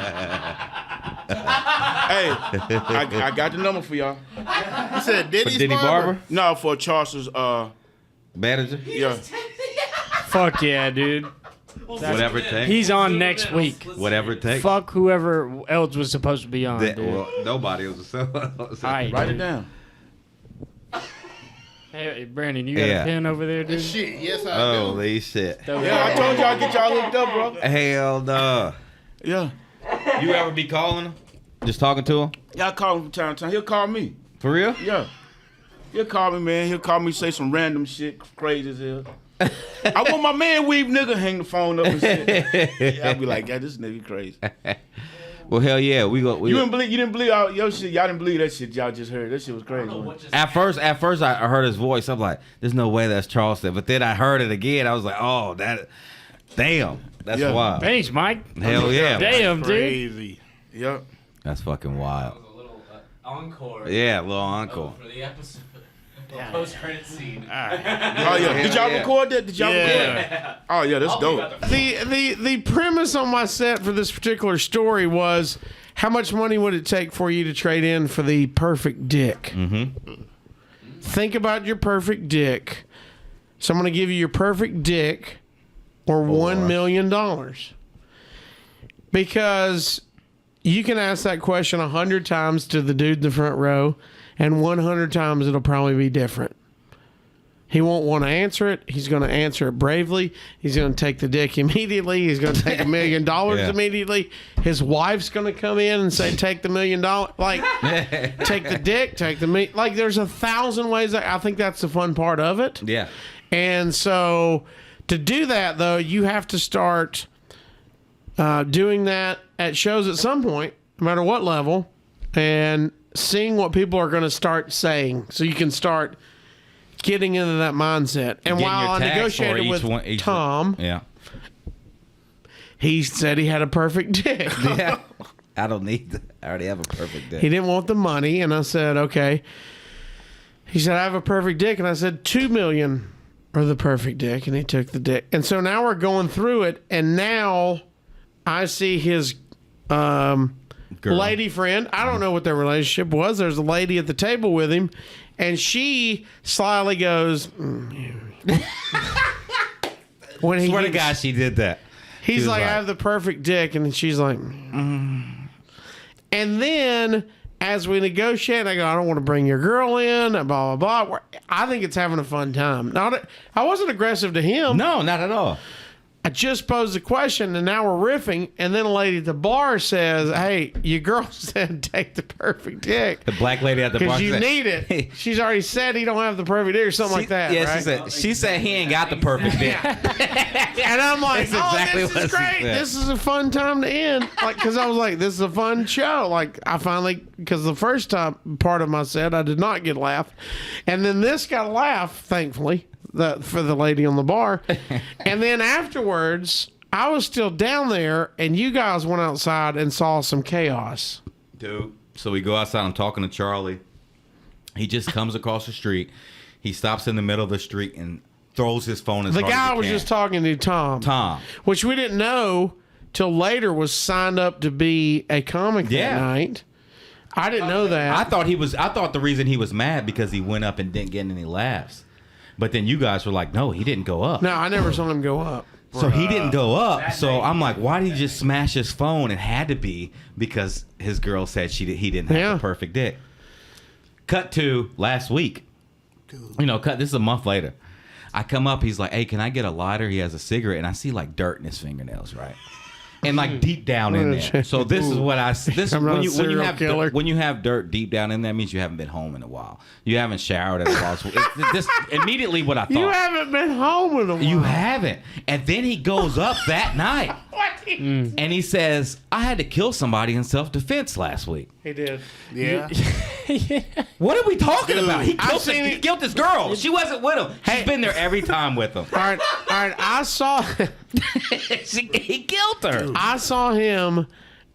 Hey, I got the number for y'all. You said Diddy's Diddy barber? No, for Charleston's manager. Yeah. Fuck yeah, dude. Whatever it takes. He's on next week. Whatever it takes. Fuck whoever else was supposed to be on, dude. Well, nobody was. Right, Write it dude. down. Hey, Brandon, you got a pen over there, dude? Shit, yes I do. Holy shit. Yeah, I told y'all get y'all hooked up, bro. Hell no. Yeah. You ever be calling him? Just talking to him? Y'all call him from time to time. He'll call me. For real? Yeah. He'll call me, man. He'll call me, say some random shit, crazy as hell. I want my man weave nigga hang the phone up and shit. Yeah, I'll be like, yeah, this nigga crazy. Well, hell yeah, you didn't believe all your shit. Y'all didn't believe that shit. Y'all just heard that shit was crazy. At first, I heard his voice. I'm like, there's no way that's Charleston. But then I heard it again. I was like, oh, damn, that's wild. Thanks, Mike. Hell yeah, damn, dude. Crazy. Yep. That's fucking wild. That was a little encore. Yeah, a little encore. For the episode. Post-credit scene. Oh yeah. Did y'all record that? Did y'all record that? Oh yeah, that's dope. The premise on my set for this particular story was how much money would it take for you to trade in for the perfect dick? Mm-hmm. Think about your perfect dick. So I'm going to give you your perfect dick or $1 million. Because you can ask that question 100 times to the dude in the front row, and 100 times it'll probably be different. He won't want to answer it. He's going to answer it bravely. He's going to take the dick immediately. He's going to take $1 million immediately. His wife's going to come in and say, take the $1 million. Like, take the dick, take the meat. Like, there's 1,000 ways. I think that's the fun part of it. Yeah. And so to do that, though, you have to start doing that at shows at some point, no matter what level, and seeing what people are going to start saying so you can start getting into that mindset. And while I negotiated with Tom, he said he had a perfect dick. Yeah. I don't need that. I already have a perfect dick. He didn't want the money, and I said, okay. He said, I have a perfect dick, and I said, $2 million or the perfect dick, and he took the dick. And so now we're going through it, and now I see his lady friend. I don't know what their relationship was. There's a lady at the table with him, and she slyly goes, when he Swear to God, she did that. He's like, I have the perfect dick, and she's like, And then as we negotiate, I go, I don't want to bring your girl in, blah, blah, blah. I think it's having a fun time. I wasn't aggressive to him. No, not at all. I just posed the question, and now we're riffing, and then a lady at the bar says, hey, your girl said take the perfect dick. The black lady at the bar because you said, need it. She's already said he don't have the perfect dick or something like that, Yeah, right? she said he ain't got the perfect dick. And I'm like, this is great. This is a fun time to end. Like, because I was like, this is a fun show. Like, I finally, because the first time part of my set, I did not get a laugh. And then this got a laugh, thankfully, for the lady on the bar. And then afterwards, I was still down there, and you guys went outside and saw some chaos. Dude. So we go outside. I'm talking to Charlie. He just comes across the street. He stops in the middle of the street and throws his phone as The hard as guy he was can. just talking to Tom. Which we didn't know till later was signed up to be a comic that night. I didn't know that. I thought the reason he was mad because he went up and didn't get any laughs. But then you guys were like, no, he didn't go up. No, I never saw him go up. So he didn't go up. So I'm like, why did he just smash his phone? It had to be because his girl said he didn't have the perfect dick. Cut to last week. You know, this is a month later. I come up, he's like, hey, can I get a lighter? He has a cigarette, and I see like dirt in his fingernails, right? And like deep down in there. So this is what when you have dirt deep down in there, means you haven't been home in a while. You haven't showered in a while. So this immediately what I thought. You haven't been home in a while. You haven't. And then he goes up that night. And he says, I had to kill somebody in self-defense last week. He did. Yeah. What are we talking about? He killed this girl. She wasn't with him. She's been there every time with him. All right. I saw. He killed her. I saw him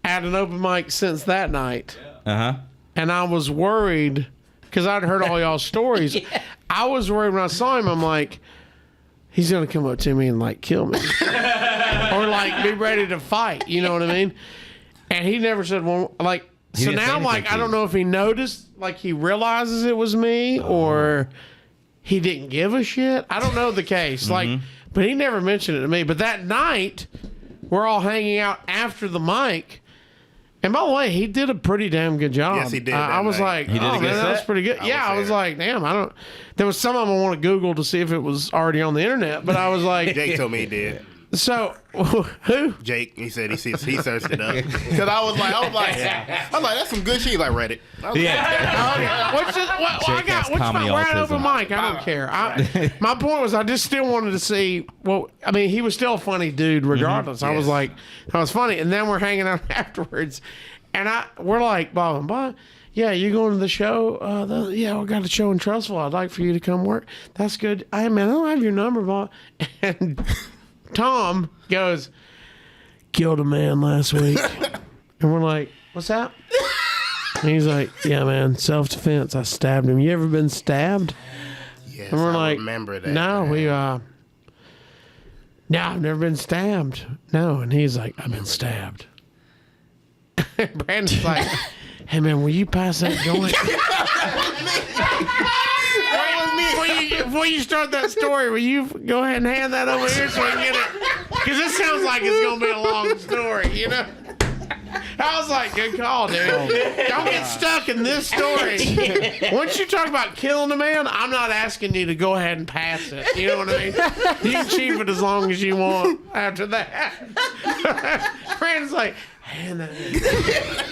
at an open mic since that night. And I was worried because I'd heard all y'all's stories. I was worried when I saw him. I'm like, he's gonna come up to me and like kill me, or like be ready to fight. You know what I mean? And he never said one. Like, so now I'm like, I don't know if he noticed, like he realizes it was me, or he didn't give a shit. I don't know the case. Like, but he never mentioned it to me. But that night, we're all hanging out after the mic. And by the way, he did a pretty damn good job. Yes, he did. I was like, he did a good man, that was set? pretty good. I was like, damn, there was some of them I want to Google to see if it was already on the internet, but I was like. Jake told me he did. So, who? Jake, he said he searched it up. Because I was like, that's some good shit. He's like, Reddit. What's my open mic? I don't care. My point was, I just still wanted to see. Well, I mean, he was still a funny dude, regardless. I was like, that was funny. And then we're hanging out afterwards, and we're like, blah blah blah. Yeah, you going to the show? We got a show in Trussville. I'd like for you to come work. That's good. Hey man, I don't have your number, boss. And Tom goes, killed a man last week. And we're like, what's that? And he's like, yeah, man, self-defense. I stabbed him. You ever been stabbed? Yes, and we're I like, remember that. No, I've never been stabbed. No. And he's like, I've been stabbed. Brandon's like, hey, man, will you pass that joint? Before you start that story, will you go ahead and hand that over here so we can get it? Because this sounds like it's going to be a long story, you know? I was like, good call, dude. Don't get stuck in this story. Once you talk about killing a man, I'm not asking you to go ahead and pass it. You know what I mean? You can keep it as long as you want after that. Brandon's like, man,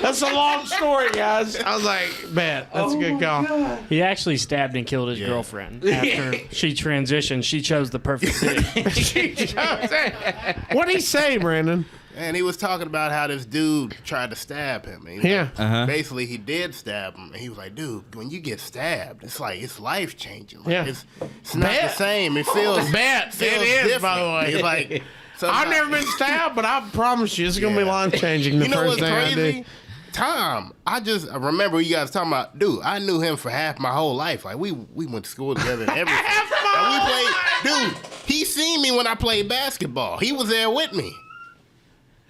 that's a long story, guys. I was like, bet. That's a good call. God. He actually stabbed and killed his girlfriend. After she transitioned, she chose the perfect thing. She chose it. What'd he say, Brandon? And he was talking about how this dude tried to stab him. And basically, he did stab him. And he was like, dude, when you get stabbed, it's like, it's life-changing. Like, it's not the same. It feels it is, different. by the way. It's like, I've never been stabbed, but I promise you, it's going to be life-changing the first thing I do. Tom, I remember you guys talking about, dude, I knew him for half my whole life. Like, we went to school together and everything. And we played, dude, he seen me when I played basketball. He was there with me.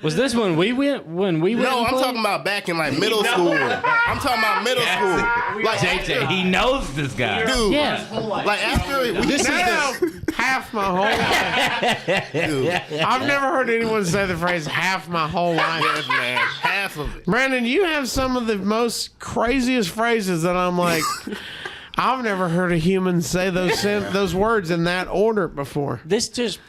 Was this when we went? No, I'm talking about back in like middle school. I'm talking about middle school. Like JJ, he knows this guy, dude. Yeah. Like after this is half my whole life. Dude, I've never heard anyone say the phrase "half my whole life." Yes, man, half of it. Brandon, you have some of the most craziest phrases that I'm like. I've never heard a human say those words in that order before.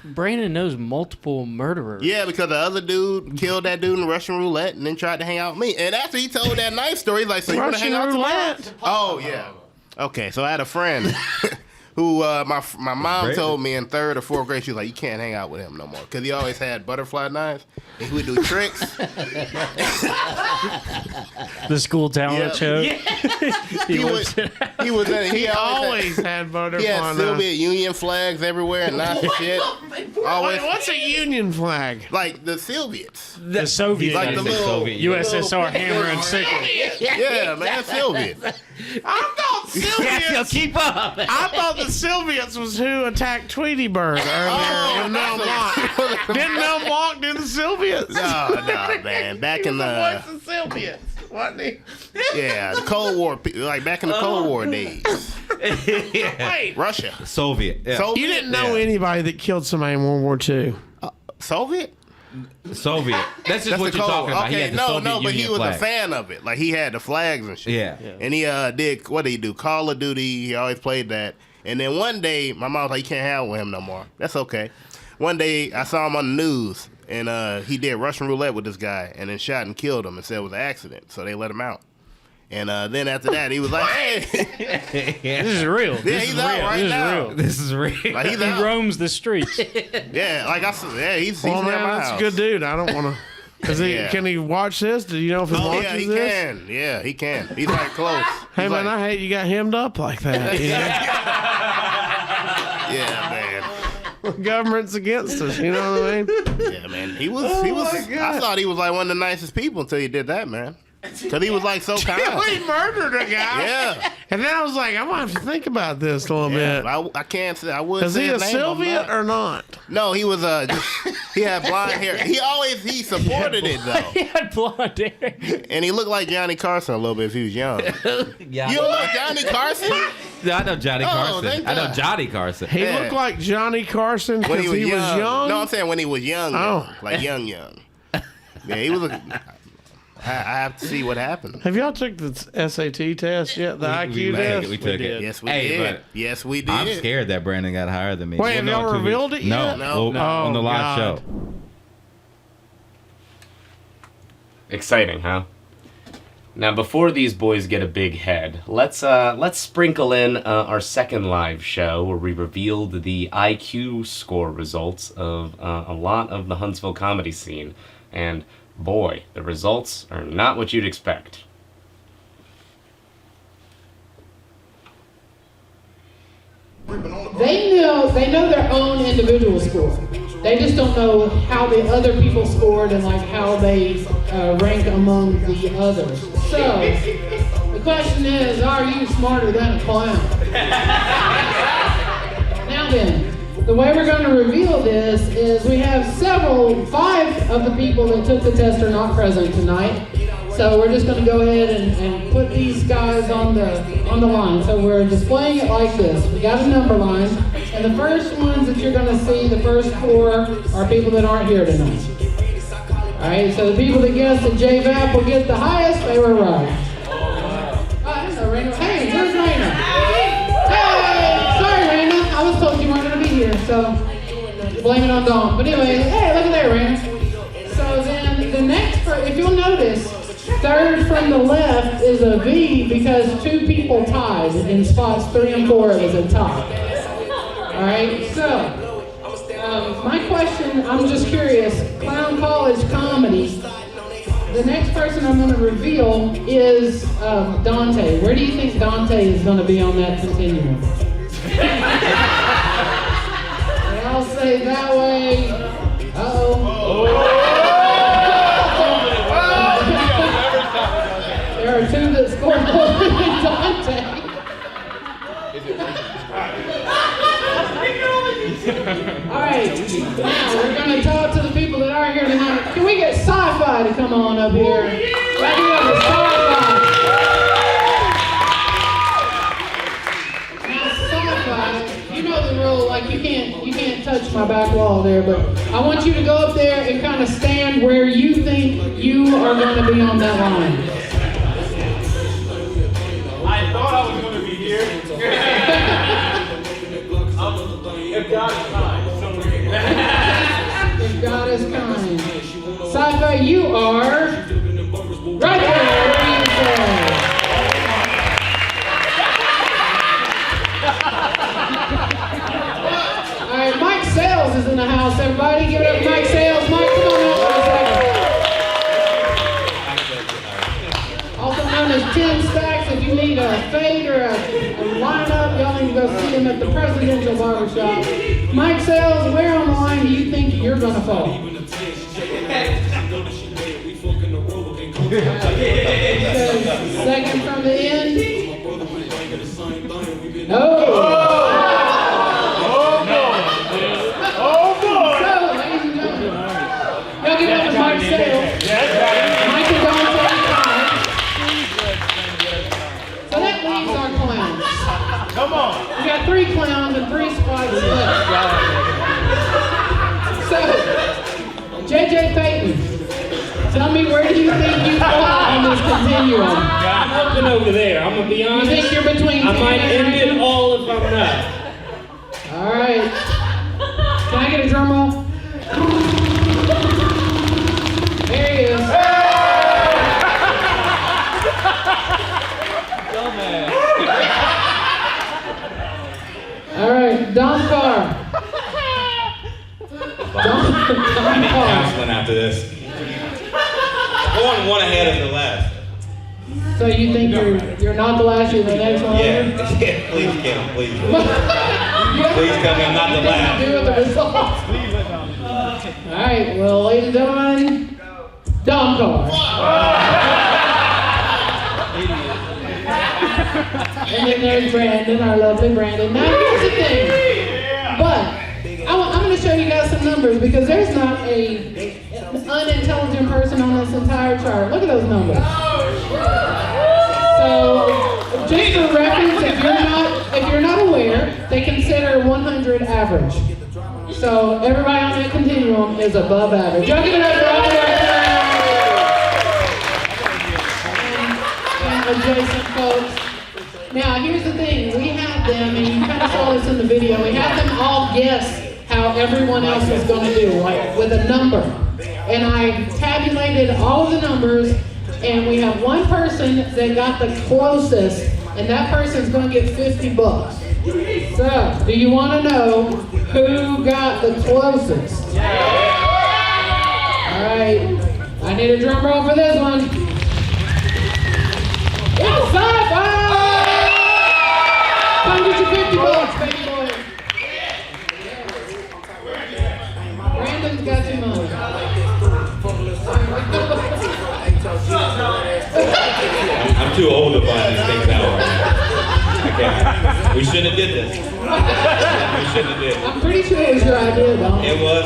Brandon knows multiple murderers. Yeah, because the other dude killed that dude in Russian roulette and then tried to hang out with me. And after he told that knife story, he's like, so you want to hang out tomorrow? Oh, yeah. Okay, so I had a friend who my mom told me in 3rd or 4th grade, she was like, you can't hang out with him no more. Because he always had butterfly knives. And he would do tricks. The school talent show. Yeah. He always had butterfly He had knives. Soviet Union flags everywhere and Nazi shit. Always. What's a Union flag? Like the Soviets. The Soviet. Like the little USSR hammer and sickle. Yeah, man, Soviet. I thought Soviets. Yeah, keep up. I thought the Soviets was who attacked Tweety Bird earlier with Mel Blanc. Didn't Mel Blanc do the Soviets? No, man. Back in What's the Soviets? Wasn't he? Yeah, the Cold War, like back in the Cold War days. Wait, Russia. Soviet. Yeah. Soviet? You didn't know anybody that killed somebody in World War II? Soviet? Soviet. That's just what you're talking about. Okay, he had the no, Soviet but he Union was flag. a fan of it. Like he had the flags and shit. Yeah. And he did what did he do? Call of Duty. He always played that. And then one day, my mom was like, "You can't hang out with him no more." That's okay. One day, I saw him on the news, and he did Russian roulette with this guy, and then shot and killed him, and said it was an accident. So they let him out. And then after that, he was like, "Hey, this is real. Yeah, This he's is out real. right This is now. real. This is real. Like, he's He out. roams the streets. Yeah, like I said, yeah, he's Well, near man, my that's house. a good dude. I don't want to. Yeah. Can he watch this? Do you know if he Oh watches yeah, he this? can. Yeah, he can. He's like close. Hey He's man, like, I hate you got hemmed up like that. You know? yeah, man. The government's against us. You know what I mean? Yeah, man. He was. I thought he was like one of the nicest people until he did that, man. Because he was like so kind. He murdered a guy. Yeah. And then I was like, I'm gonna have to think about this a little bit. I can't say. I would. Is he a Soviet or not? No, he was he had blonde hair. He supported it though. He had blonde hair. And he looked like Johnny Carson a little bit if he was young. Yeah. You don't know Johnny Carson? Yeah, I know Johnny Carson. thank I know God. Johnny Carson. He looked like Johnny Carson When because he was young. No, I'm saying when he was young. Oh. Like young. Yeah, he was I have to see what happened. Have y'all took the SAT test yet? The IQ test? We took it. Yes, we Hey, did. but Yes, we did. I'm scared that Brandon got higher than me. Wait, have know y'all in 2 revealed weeks. it yet? No, No. on the live God. show. Exciting, huh? Now, before these boys get a big head, let's sprinkle in our second live show where we revealed the IQ score results of a lot of the Huntsville comedy scene, and boy, the results are not what you'd expect. They know their own individual score. They just don't know how the other people scored and like how they rank among the others. So the question is, are you smarter than a clown? Now then, the way we're going to reveal this is we have 5 of the people that took the test are not present tonight. So we're just going to go ahead and put these guys on the line. So we're displaying it like this. We got a number line, and the first ones that you're going to see, the first 4 are people that aren't here tonight. All right. So the people that guessed that J-Vap will get the highest, they were right. There's no Raina. Hey, where's Raina? Hey, sorry, Raina. I was told you weren't going to be here, so blame it on Dom. But anyway, hey, look at there, Raina. So then the next, if you'll notice, third from the left is a V because 2 people tied. In spots 3 and 4, it was a tie. All right, so my question, I'm just curious, Clown College Comedy, the next person I'm going to reveal is Dontae. Where do you think Dontae is going to be on that continuum? And I'll say that way. There are 2 that scored more than Dontae. All right, now we're going to talk to the people that are here tonight. Can we get Sci-Fi to come on up here? Right here with Sci-Fi. Now, Sci-Fi, you know the rule. Like you can't touch my back wall there, but I want you to go up there and kind of stand where you think you are going to be on that line. I thought I was going to be here. If God is kind. If God is kind. Sci-Fi, you are right there. What do you say? All right, Mike Sales is in the house. Everybody, give it up, Mike Sales. Mike, come on up for a second. Also known as 10 Stacks. If you need a fade or a lineup, y'all need to go see him at the Presidential Barbershop. Mike Sales, where on the line do you think you're going to fall? Second from the end. No. So, ladies and gentlemen, y'all give it up to Mike Sales. Mike and Dontae tied. So that leaves our clowns. Come on. We got 3 clowns and 3 spots left. So, JJ Payton, tell me where do you think you fall on this continuum? I'm hoping over there. I'm gonna be honest. You think you're between? I might 10 end and it 90? all if I'm not. All right. Can I get a drum roll? There he is. All right, Dom Carr. Dom Carr. Counseling after this. Going one ahead of the last. So you think you're not the last, you're the next one? Yeah, please, Kim, please. Please tell me I'm not the last. Do with the results. All right, well, ladies and gentlemen, Dom Carr. And then there's Branden, our lovely Branden. Now here's the thing, but I'm going to show you guys some numbers because there's not an unintelligent person on this entire chart. Look at those numbers. So, just for reference, if you're not aware, they consider 100 average. So everybody on that continuum is above average. Y'all give it up for all of our and adjacent folks. Now, here's the thing. We have them, and you kind of saw this in the video, we have them all guess how everyone else is going to do, like with a number. And I tabulated all of the numbers, and we have one person that got the closest, and that person's going to get $50. So, do you want to know who got the closest? All right. I need a drum roll for this one. It's sci-fi! Come get your $50, baby boy. Brandon's got your money. I'm too old to find these things out right now. I can't. We shouldn't have did this. We shouldn't have did. I'm pretty sure it was your idea, though. It was.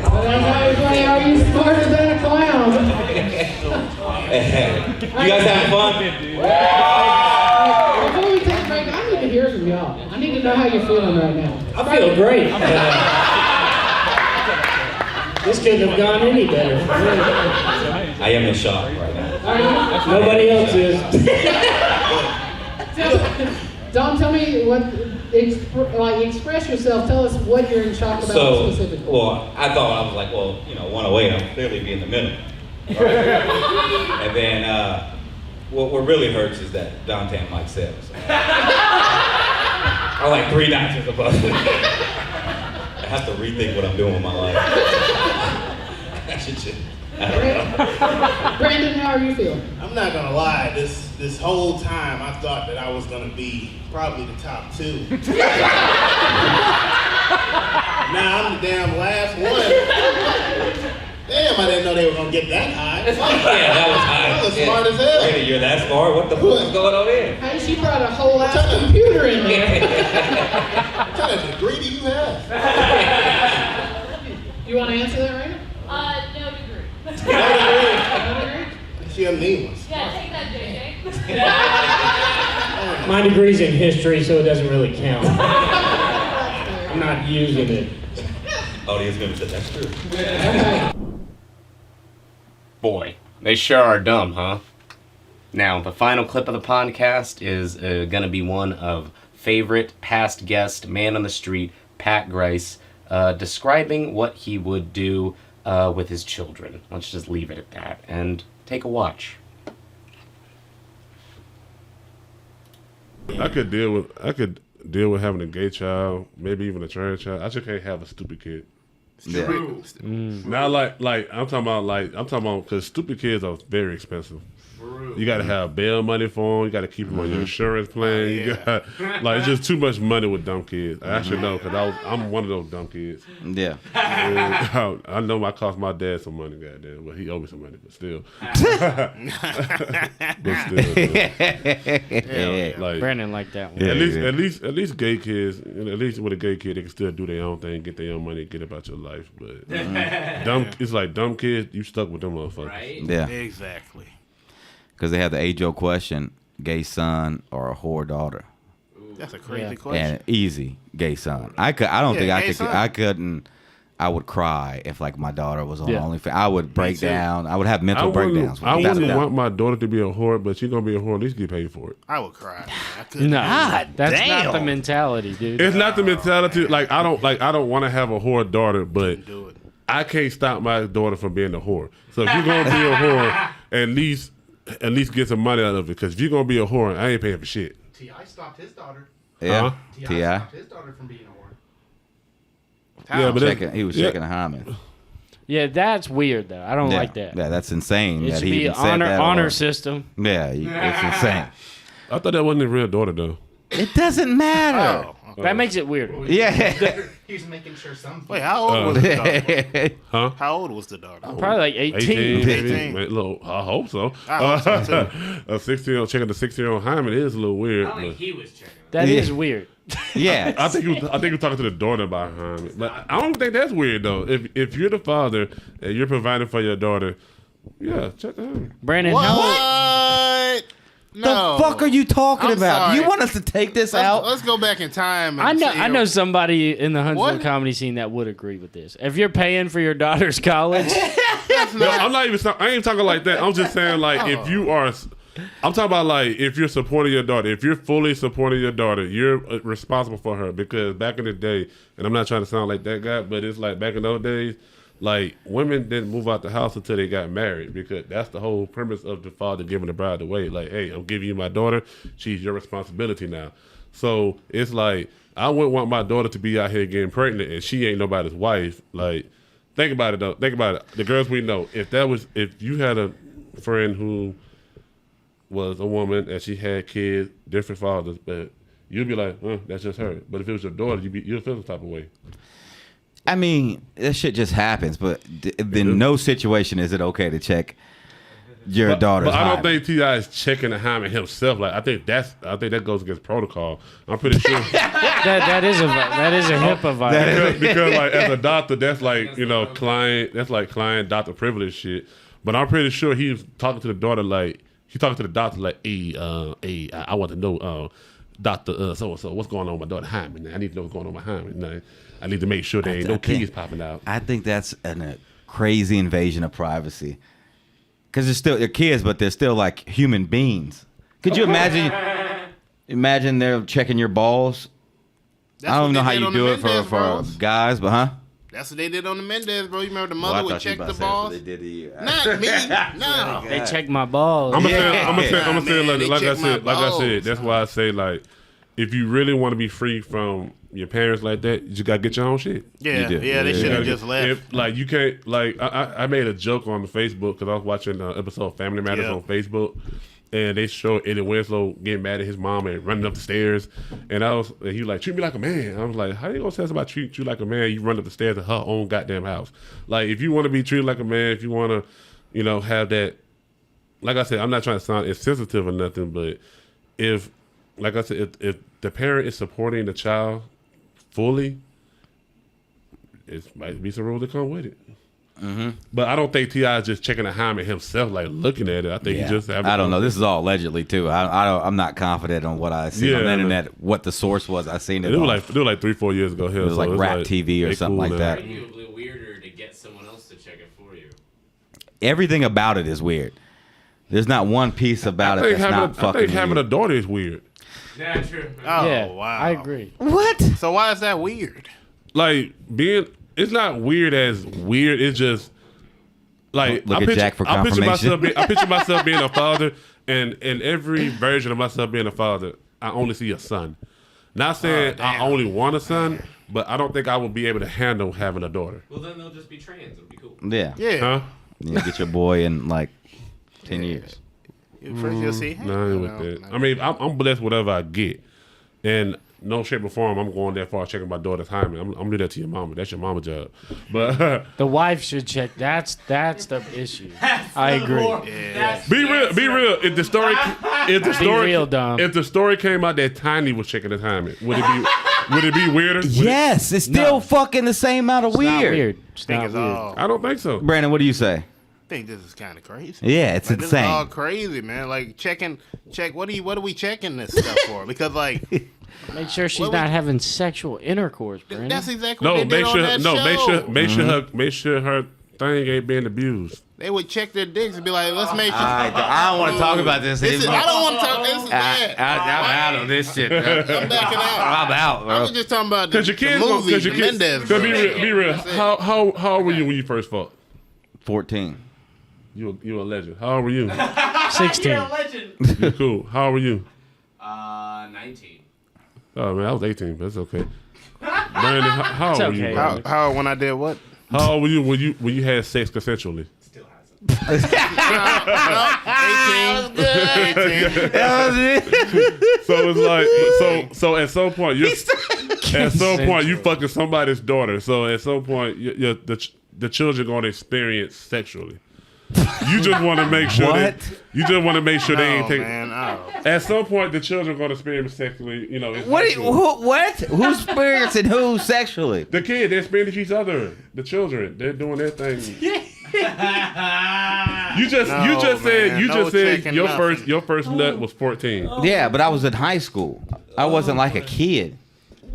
But I'm not funny. Are you smarter than a clown? You guys having fun? Before we take a break, I need to hear from y'all. I need to know how you're feeling right now. I feel great. This couldn't have gone any better. I am in shock right now. Nobody else is. Dom, tell me what, express yourself. Tell us what you're in shock about specifically. Well, I thought, I was like, well, 108, I'm clearly be in the middle. Right? And then, what really hurts is that Dontae and Mike said. So. I'm like 3 notches above it. I have to rethink what I'm doing with my life. I don't know. Branden, how are you feeling? I'm not gonna lie, this whole time I thought that I was gonna be probably the top 2. Now I'm the damn last one. Damn, I didn't know they were gonna get that high. Yeah, that was high. That was smart as hell. Wait, you're that smart? What the fuck is going on here? Hey, she brought a whole ass computer in there. What kind of degree do you have? You want to answer that right now? No degree. No degree? She doesn't need one. Yeah, take that, JJ. My degree's in history, so it doesn't really count. I'm not using it. Audience member said that's true. Boy, they sure are dumb, huh? Now, the final clip of the podcast is going to be one of favorite past guest, man on the street, Pat Grice, describing what he would do with his children. Let's just leave it at that and take a watch. I could deal with having a gay child, maybe even a trans child. I just can't have a stupid kid. Yeah. Not like I'm talking about because stupid kids are very expensive. You got to have bail money for them. You got to keep them on your insurance plan. You got it's just too much money with dumb kids. I actually know because I'm one of those dumb kids. Yeah. I know I cost my dad some money, goddamn. Well, he owed me some money, but still. Branden liked that one. At least gay kids. At least with a gay kid, they can still do their own thing, get their own money, get about your life. But it's like dumb kids. You stuck with them motherfuckers. Right? Yeah. Exactly. Because they have the age-old question: gay son or a whore daughter? That's a crazy question. And easy, gay son. I couldn't I would cry if like my daughter was on Yeah. OnlyFans. I would break down. I would have mental breakdowns. I without a wouldn't doubt. want my daughter to be a whore, but she's gonna be a whore. At least get paid for it. I would cry. I couldn't. No, God that's damn. not the mentality, dude. It's not the mentality. Like I don't want to have a whore daughter, but I can't stop my daughter from being a whore. So if you're gonna be a whore, at least get some money out of it. Because if you're gonna be a whore, I ain't paying for shit. T.I. stopped his daughter. Yeah, T.I. T.I. stopped his daughter from being a whore. Yeah, but he was checking a hymen. Yeah, that's weird though. I don't Yeah. like that. Yeah, that's insane. It that should he be even said that honor or- system. Yeah, it's insane. I thought that wasn't his real daughter though. It doesn't matter. That makes it weird. Yeah. He's making sure some. Wait, how old was the daughter? Huh? How old was the daughter? Probably like 18. 18. Maybe. Little, I hope so. I hope so, A 16-year-old checking the 16-year-old hymen is a little weird. I think but- he was checking. That is weird. Yeah. I think he was talking to the daughter about hymen. But I don't think that's weird though. If you're the father and you're providing for your daughter, yeah, check the hymen. Brandon, What? No. The fuck are you talking I'm about? sorry. You want us to take this out? Let's go back in time. And I know somebody in the Huntsville What? comedy scene that would agree with this. If you're paying for your daughter's college, No, I'm not even. I ain't talking like that. I'm just saying like if you are. I'm talking about like if you're supporting your daughter. If you're fully supporting your daughter, you're responsible for her. Because back in the day, and I'm not trying to sound like that guy, but it's like back in those days, like women didn't move out the house until they got married, because that's the whole premise of the father giving the bride away. Like, hey, I'm giving you my daughter. She's your responsibility now. So it's like I wouldn't want my daughter to be out here getting pregnant and she ain't nobody's wife. Like, think about it though. Think about it. The girls we know. If you had a friend who was a woman and she had kids, different fathers, but you'd be like, that's just her. But if it was your daughter, you'd feel the type of way. I mean, that shit just happens, but in no situation is it okay to check your daughter's But I don't hymen. think T.I. is checking the hymen himself. Like I think that goes against protocol. I'm pretty sure that is a HIPAA violation. because like as a doctor, that's like client doctor privilege shit. But I'm pretty sure he was talking to the daughter like he talking to the doctor like, hey, I want to know, doctor, so what's going on with my daughter hymen? I need to know what's going on with my hymen. I need to make sure there ain't no kids popping out. I think that's a crazy invasion of privacy. Because they're kids, but they're still like human beings. Could you imagine they're checking your balls? I don't know how you do it for guys, but huh? That's what they did on the Mendez, bro. You remember the mother would check the balls? balls? They did to you. Not me. No. They check my balls. I'm gonna say man, like I balls. said. That's why I say like, if you really want to be free from your parents like that, you just gotta get your own shit. Yeah, they should have just left. Like you can't like I made a joke on the Facebook because I was watching an episode of Family Matters on Facebook, and they showed Eddie Winslow getting mad at his mom and running up the stairs, and he was like, treat me like a man. I was like, how you gonna say about treat you like a man? You run up the stairs in her own goddamn house. Like if you want to be treated like a man, if you want to, have that. Like I said, I'm not trying to sound insensitive or nothing, but if the parent is supporting the child fully, it might be some rules that come with it. Mm-hmm. But I don't think T.I. is just checking the hymen himself, like looking at it. I think he just. I don't know. This is all allegedly too. I'm not confident on what I see on the internet. What the source was, I seen it. It was like 3-4 years ago. It was like Rap TV or something like that. It'd be a little weirder to get someone else to check it for you. Everything about it is weird. There's not one piece about it that's not fucking. I think having a daughter is weird. Yeah, true. Oh, Yeah, wow. I agree. What? So why is that weird? Like it's not weird as weird. It's just like Look at Jack for confirmation. I picture myself being a father, and in every version of myself being a father, I only see a son. Not saying I only want a son, but I don't think I would be able to handle having a daughter. Well, then they'll just be trans. It'll be cool. Yeah. Yeah. Huh? You get your boy in like 10 years. First you'll see. No, I ain't with that. I mean, I'm blessed whatever I get, and no shape or form I'm going that far checking my daughter's hymen. I'm gonna do that to your mama. That's your mama job. But The wife should check. That's the issue. I agree. be real. If the story, real, Dom. if the story came out that Tiny was checking his hymen, would it be weirder? Yes, it's still fucking the same amount of It's not weird. weird. It's not weird. I don't think so. Brandon, what do you say? I think this is kind of crazy. Yeah, it's This is insane. all crazy, man. Like check. What are we checking this stuff for? Because like, Make sure she's not having sexual intercourse, Brandon. That's exactly what they did on that show. Make sure her thing ain't being abused. They would check their dicks and be like, let's make sure. I don't want to talk about this anymore. I don't want to talk. This is bad. I'm out on this shit, bro. I'm backing out. I'm out, bro. I was just talking about the kids movie, the Mendez. So be real. How old were you when you first fought? 14. You a legend. How old were you? 16. You're a legend. You cool. How old were you? 19. Oh man, I was 18, but it's okay. Brandon, how old were you? How when I did what? How old were you when you had sex consensually? Still hasn't. 18. So it's like so at some point you fucking somebody's daughter. So at some point the children gonna experience sexually. You just want to make sure they ain't taking. At some point, the children are going to experience sexually. You know. What? Who's experiencing who sexually? The kid. They're experiencing each other. The children. They're doing their thing. You just said your first nut was 14. Yeah, but I was in high school. I wasn't like a kid.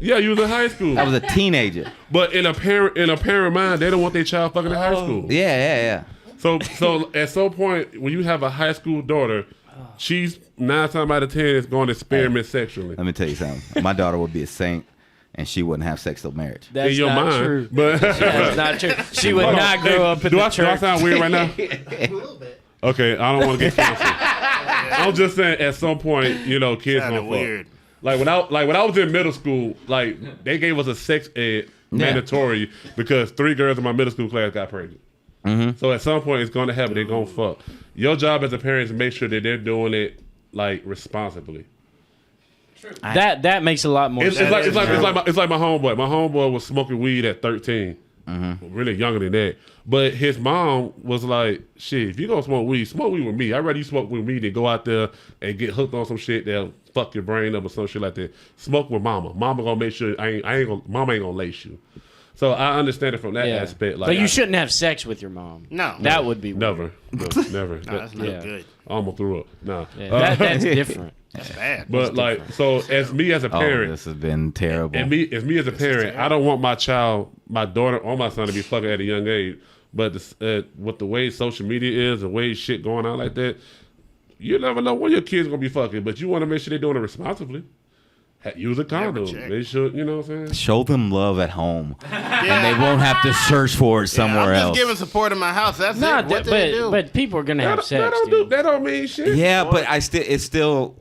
Yeah, you was in high school. I was a teenager. But in a parent mind, they don't want their child fucking in high school. Yeah. So at some point, when you have a high school daughter, she's 9 times out of 10 is going to experiment sexually. Let me tell you something. My daughter would be a saint, and she wouldn't have sex till marriage. That's in your not mind, true. But that's not true. She would not grow up in the church. Do I sound weird right now? A little bit. Okay, I don't want to get canceled. I'm just saying, at some point, kids gonna fuck. Weird. Like when I was in middle school, like they gave us a sex ed mandatory because 3 girls in my middle school class got pregnant. Mm-hmm. So at some point it's going to happen. They're going to fuck. Your job as a parent is to make sure that they're doing it like responsibly. That makes a lot more sense. It's like my homeboy. My homeboy was smoking weed at 13. Mm-hmm. Really younger than that. But his mom was like, shit, if you gonna smoke weed with me. I'd rather you smoke with me than go out there and get hooked on some shit that'll fuck your brain up or some shit like that. Smoke with mama. Mama gonna make sure mama ain't gonna lace you. So I understand it from that aspect. Like, but you shouldn't have sex with your mom. No. That would be weird. Never. No, that's not good. I almost threw up. Nah. Yeah, that's different. That's bad. But that's so as me as a parent, this has been terrible. And as me as a parent, I don't want my child, my daughter, or my son to be fucking at a young age. But with the way social media is, the way shit going on like that, you never know when your kid's gonna be fucking. But you want to make sure they're doing it responsibly. Use a condom. They should, you know what I'm saying? Show them love at home. And they won't have to search for it somewhere else. I'm just giving support in my house. That's it. What they do. But people are going to have sex. That don't mean shit. Yeah, but it's still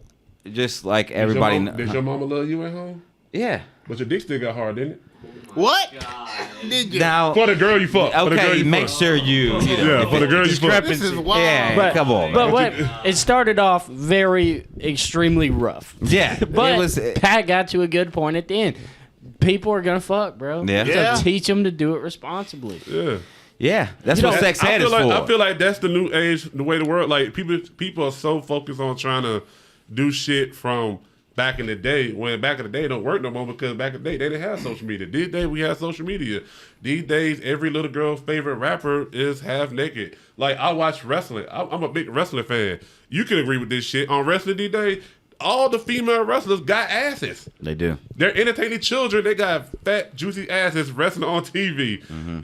just like everybody. Did your mama love you at home? Yeah. But your dick still got hard, didn't it? What? Did you? Now, for the girl you fuck. Okay, make sure you yeah, for the girl you fuck. This is wild. Yeah, come on. But it started off extremely rough. Yeah, but Pat got to a good point at the end. People are gonna fuck, bro. Yeah. So teach them to do it responsibly. Yeah, that's what sex ed is for. I feel like that's the new age, the way the world. Like people are so focused on trying to do shit from back in the day, when back in the day it don't work no more because back in the day they didn't have social media. These days we have social media. These days every little girl's favorite rapper is half naked. Like I watch wrestling. I'm a big wrestling fan. You can agree with this shit. On wrestling these days, all the female wrestlers got asses. They do. They're entertaining children. They got fat, juicy asses wrestling on TV. Mm-hmm.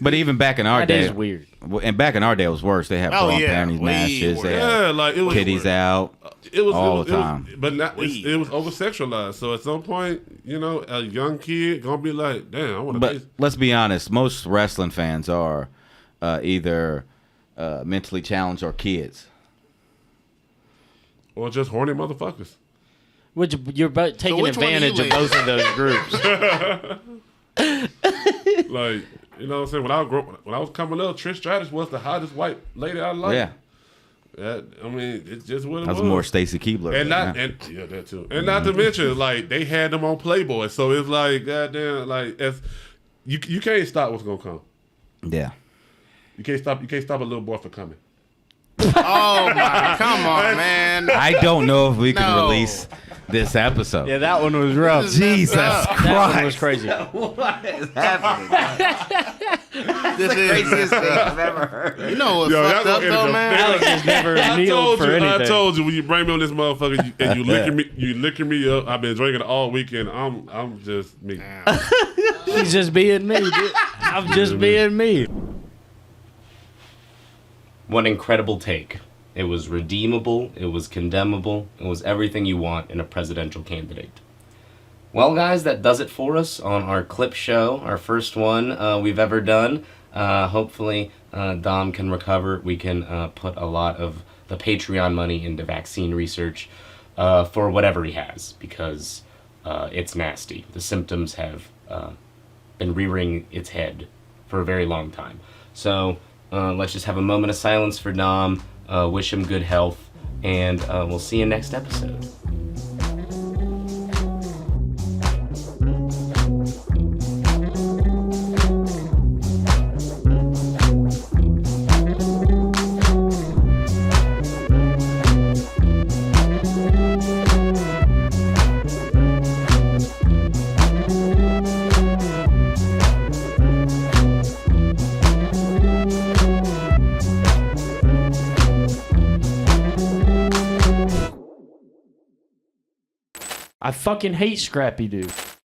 But even back in our day, that is weird. And back in our day, it was worse. They had panties, matches, they had kitties out. It was all the time. It was over sexualized. So at some point, a young kid gonna be like, "Damn, I want to." But let's be honest, most wrestling fans are either mentally challenged or kids, or just horny motherfuckers. Which you're taking advantage of both of those groups. Like, you know what I'm saying? When I was coming up, Trish Stratus was the hottest white lady I liked. Yeah. I mean, it's just what it was. was. More Stacy Keibler. And that too. And not to mention, like, they had them on Playboy, so it's like, goddamn, like, you can't stop what's gonna come. Yeah. You can't stop a little boy from coming. Oh my! Come on, man. I don't know if we can release this episode. Yeah, that one was rough. Jesus Christ. That one was crazy. What is happening? This is craziest thing I've ever heard. You know what's fucked up though, man? Alex has never kneeled for anything. I told you when you bring me on this motherfucker and you licking me up. I've been drinking all weekend. I'm just me. He's just being me, dude. I'm just being me. What incredible take. It was redeemable, it was condemnable, it was everything you want in a presidential candidate. Well, guys, that does it for us on our clip show, our first one we've ever done. Hopefully, Dom can recover. We can put a lot of the Patreon money into vaccine research for whatever he has, because it's nasty. The symptoms have been rearing its head for a very long time. So let's just have a moment of silence for Dom. Wish him good health, and we'll see you next episode. I fucking hate Scrappy Doo.